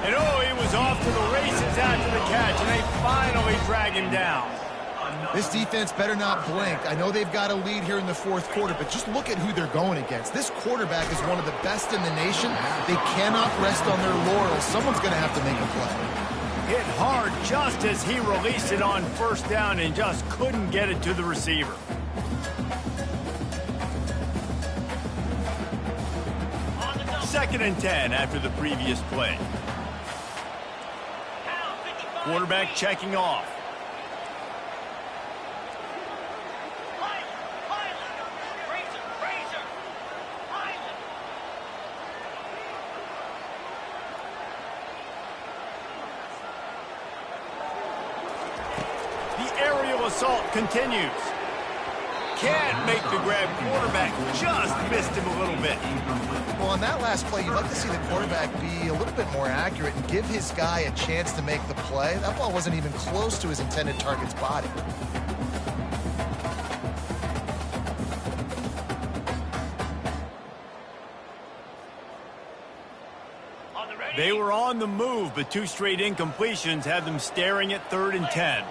Speaker 1: And oh, he was off to the races after the catch, and they finally drag him down.
Speaker 3: This defense better not blink. I know they've got a lead here in the fourth quarter, but just look at who they're going against. This quarterback is one of the best in the nation. They cannot rest on their laurels. Someone's going to have to make a play.
Speaker 1: Hit hard just as he released it on first down and just couldn't get it to the receiver. Second and 10 after the previous play. Quarterback checking off. The aerial assault continues. can't make the grab. Quarterback just missed him a little bit.
Speaker 3: Well, on that last play, you'd like to see the quarterback be a little bit more accurate and give his guy a chance to make the play. That ball wasn't even close to his intended target's body.
Speaker 1: They were on the move, but 2 straight incompletions had them staring at 3rd and 10.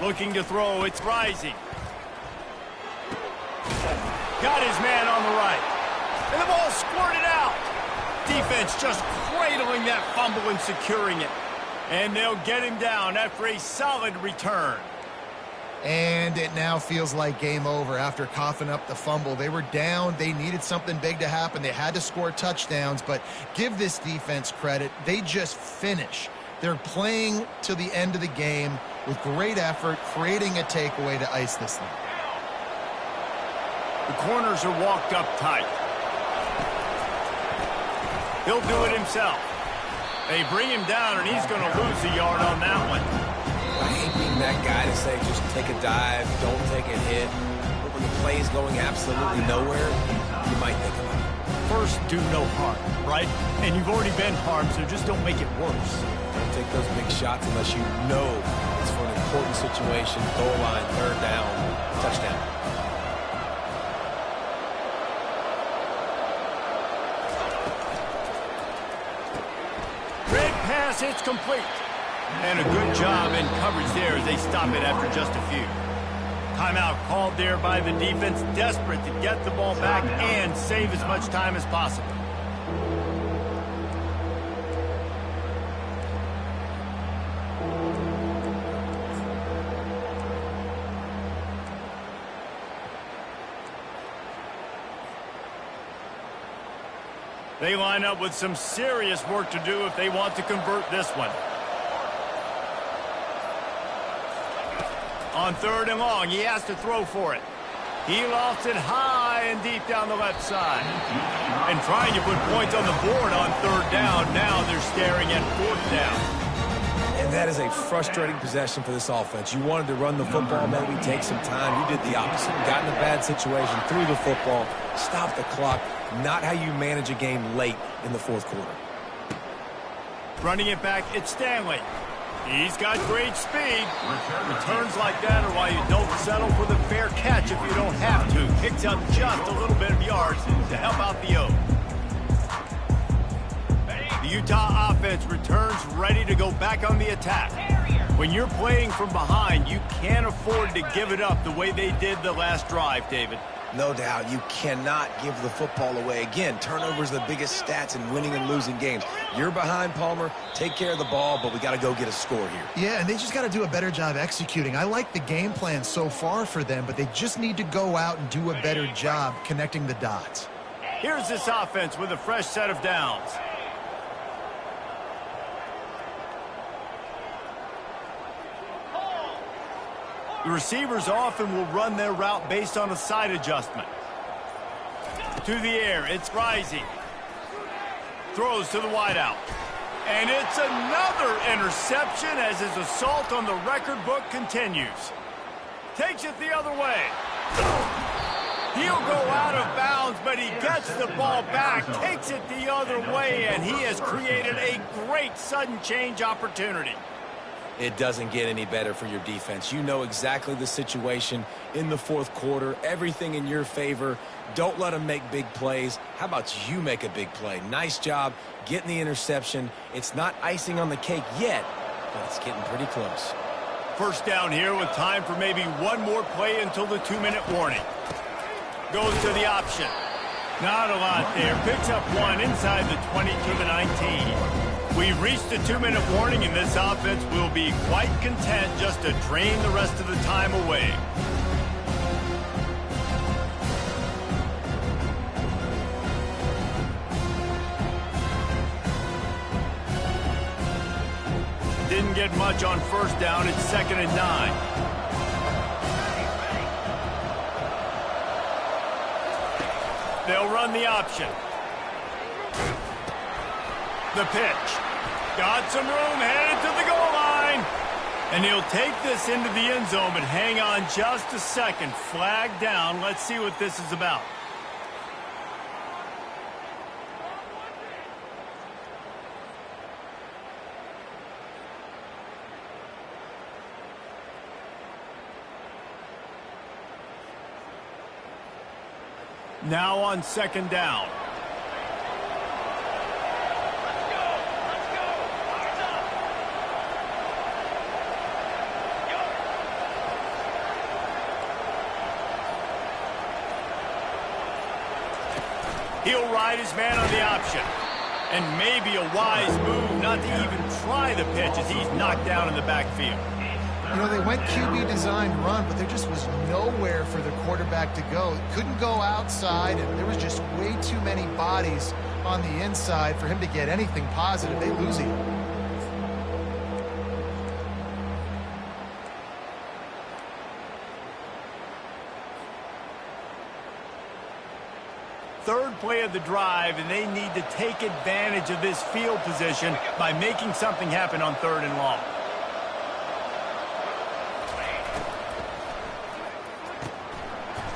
Speaker 1: Looking to throw, it's Rising. Got his man on the right. And the ball squirted out. Defense just cradling that fumble and securing it. And they'll get him down after a solid return.
Speaker 3: And it now feels like game over after coughing up the fumble. They were down. They needed something big to happen. They had to score touchdowns, but give this defense credit. They just finish. They're playing to the end of the game with great effort, creating a takeaway to ice this thing.
Speaker 1: The corners are walked up tight. He'll do it himself. They bring him down, and he's going to lose a yard on that one.
Speaker 2: I hate being that guy to say just take a dive, don't take a hit. But when the play is going absolutely nowhere, you might think about it.
Speaker 1: First, do no harm, right? And you've already been harmed, so just don't make it worse.
Speaker 2: Don't take those big shots unless you know it's for an important situation, goal line, 3rd down, touchdown.
Speaker 1: Red pass, it's complete. And a good job in coverage there as they stop it after just a few. Timeout called there by the defense, desperate to get the ball back and save as much time as possible. They line up with some serious work to do if they want to convert this one. On 3rd and long, he has to throw for it. He lofts it high and deep down the left side. And trying to put points on the board on 3rd down. Now they're staring at 4th down.
Speaker 2: And that is a frustrating possession for this offense. You wanted to run the football, maybe take some time. You did the opposite. Got in a bad situation, threw the football, stopped the clock. Not how you manage a game late in the 4th quarter.
Speaker 1: Running it back, it's Stanley. He's got great speed. Returns like that are why you don't settle for the fair catch if you don't have to. Picks up just a little bit of yards to help out the O. The Utah offense returns ready to go back on the attack. When you're playing from behind, you can't afford to give it up the way they did the last drive, David.
Speaker 2: No doubt, you cannot give the football away. Again, turnovers are the biggest stats in winning and losing games. You're behind, Palmer. Take care of the ball, but we got to go get a score here.
Speaker 3: Yeah, and they just got to do a better job executing. I like the game plan so far for them, but they just need to go out and do a better job connecting the dots.
Speaker 1: Here's this offense with a fresh set of downs. The receivers often will run their route based on a side adjustment. To the air, it's Rising. Throws to the wideout. And it's another interception as his assault on the record book continues. Takes it the other way. He'll go out of bounds, but he gets the ball back, takes it the other way, and he has created a great sudden change opportunity.
Speaker 2: It doesn't get any better for your defense. You know exactly the situation in the 4th quarter. Everything in your favor. Don't let them make big plays. How about you make a big play? Nice job getting the interception. It's not icing on the cake yet, but it's getting pretty close.
Speaker 1: First down here with time for maybe one more play until the 2-minute warning. Goes to the option. Not a lot there. Picks up one inside the 20 to the 19. We've reached a 2-minute warning, and this offense will be quite content just to drain the rest of the time away. Didn't get much on first down. It's 2nd and 9. They'll run the option. The pitch. Got some room, headed to the goal line. And he'll take this into the end zone, but hang on just a second. Flag down. Let's see what this is about. Now on second down. He'll ride his man on the option. And maybe a wise move not to even try the pitch as he's knocked down in the backfield.
Speaker 3: You know, they went QB designed run, but there just was nowhere for the quarterback to go. Couldn't go outside, and there was just way too many bodies on the inside for him to get anything positive. They lose him.
Speaker 1: Third play of the drive, and they need to take advantage of this field position by making something happen on third and long.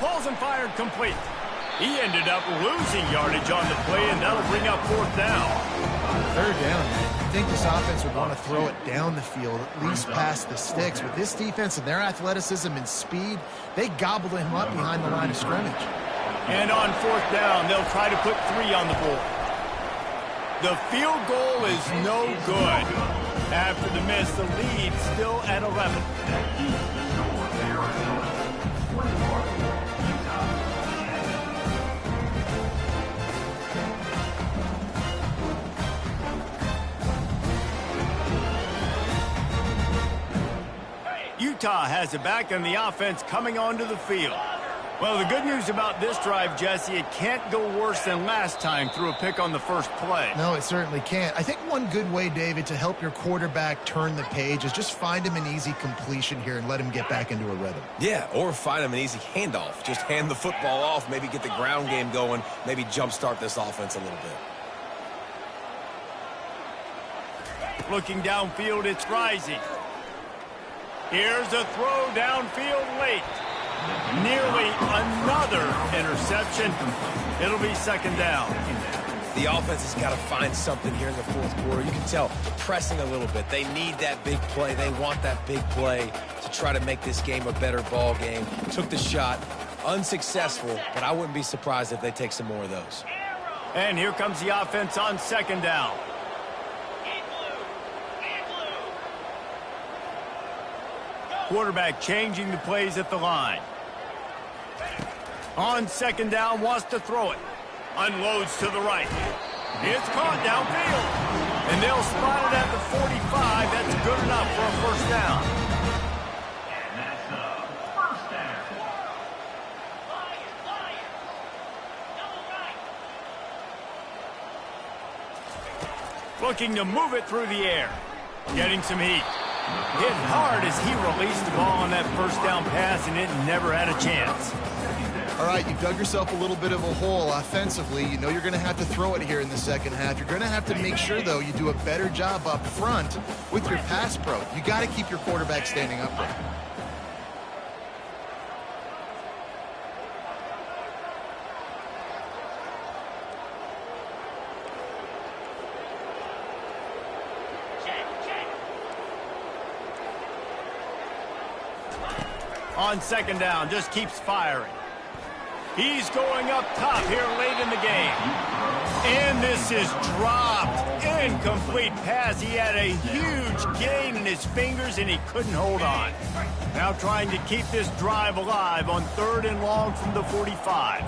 Speaker 1: Balls and fired complete. He ended up losing yardage on the play, and that'll bring up fourth down.
Speaker 3: Third down, man. I think this offense would want to throw it down the field, at least past the sticks. With this defense and their athleticism and speed, they gobbled him up behind the line of scrimmage.
Speaker 1: And on fourth down, they'll try to put 3 on the board. The field goal is no good. After the miss, the lead still at 11. Utah has it back, and the offense coming onto the field. Well, the good news about this drive, Jesse, it can't go worse than last time through a pick on the first play.
Speaker 3: No, it certainly can't. I think one good way, David, to help your quarterback turn the page is just find him an easy completion here and let him get back into a rhythm.
Speaker 2: Yeah, or find him an easy handoff. Just hand the football off, maybe get the ground game going, maybe jumpstart this offense a little bit.
Speaker 1: Looking downfield, it's Rising. Here's a throw downfield late. Nearly another interception. It'll be second down.
Speaker 2: The offense has got to find something here in the fourth quarter. You can tell, pressing a little bit. They need that big play. They want that big play to try to make this game a better ball game. Took the shot, unsuccessful, but I wouldn't be surprised if they take some more of those.
Speaker 1: And here comes the offense on second down. Quarterback changing the plays at the line. On second down, wants to throw it. Unloads to the right. It's caught downfield. And they'll spot it at the 45. That's good enough for a first down.
Speaker 4: And that's the first down.
Speaker 1: Looking to move it through the air. Getting some heat. Hit hard as he released the ball on that first down pass, and it never had a chance.
Speaker 3: All right, you've dug yourself a little bit of a hole offensively. You know you're going to have to throw it here in the second half. You're going to have to make sure, though, you do a better job up front with your pass pro. You got to keep your quarterback standing upright.
Speaker 1: On second down, just keeps firing. He's going up top here late in the game. And this is dropped. Incomplete pass. He had a huge gain in his fingers, and he couldn't hold on. Now trying to keep this drive alive on third and long from the 45.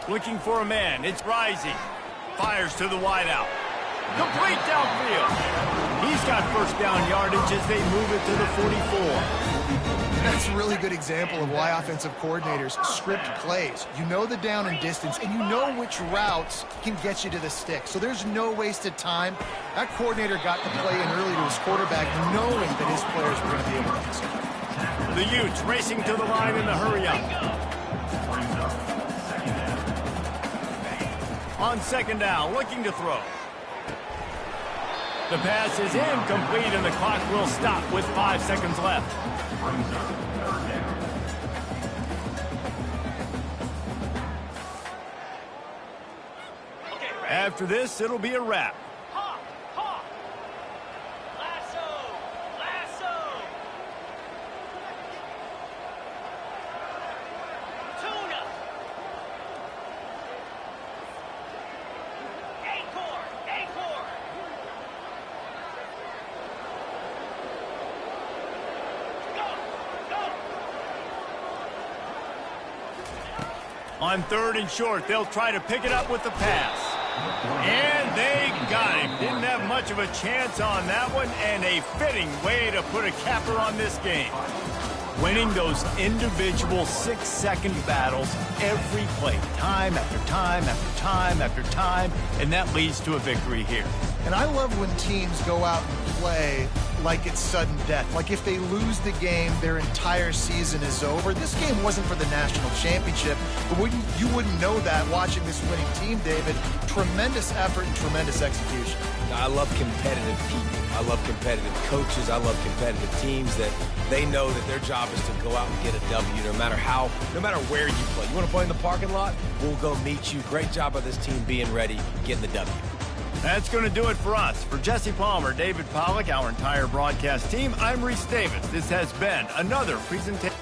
Speaker 1: Looking for a man. It's Rising. Fires to the wideout. Complete downfield. He's got got first down yardage as they move it to the 44.
Speaker 3: That's a really good example of why offensive coordinators script plays. You know the down and distance, and you know which routes can get you to the stick. So there's no wasted time. That coordinator got the play in early to his quarterback, knowing that his players were going to be able to execute.
Speaker 1: The Utes racing to the line in the hurry-up. On second down, looking to throw. The pass is incomplete, and the clock will stop with 5 seconds left. After this, it'll be a wrap.
Speaker 6: Ha! Ha! Lasso! Lasso! Tuna! Acorn! Acorn! Go! Go!
Speaker 1: On third and short, they'll try to pick it up with the pass. And they got him. Didn't have much of a chance on that one, and a fitting way to put a capper on this game. Winning those individual 6-second battles every play, time after time after time after time, and that leads to a victory here.
Speaker 3: And I love when teams go out and play like it's sudden death. Like if they lose the game, their entire season is over. This game wasn't for the national championship, but you wouldn't know that watching this winning team, David. Tremendous effort and tremendous execution.
Speaker 2: I love competitive people. I love competitive coaches. I love competitive teams that they know that their job is to go out and get a W no matter where you play. You want to play in the parking lot? We'll go meet you. Great job by this team being ready, getting the W.
Speaker 1: That's going to do it for us. For Jesse Palmer, David Pollack, our entire broadcast team, I'm Reese Davis. This has been another presentation.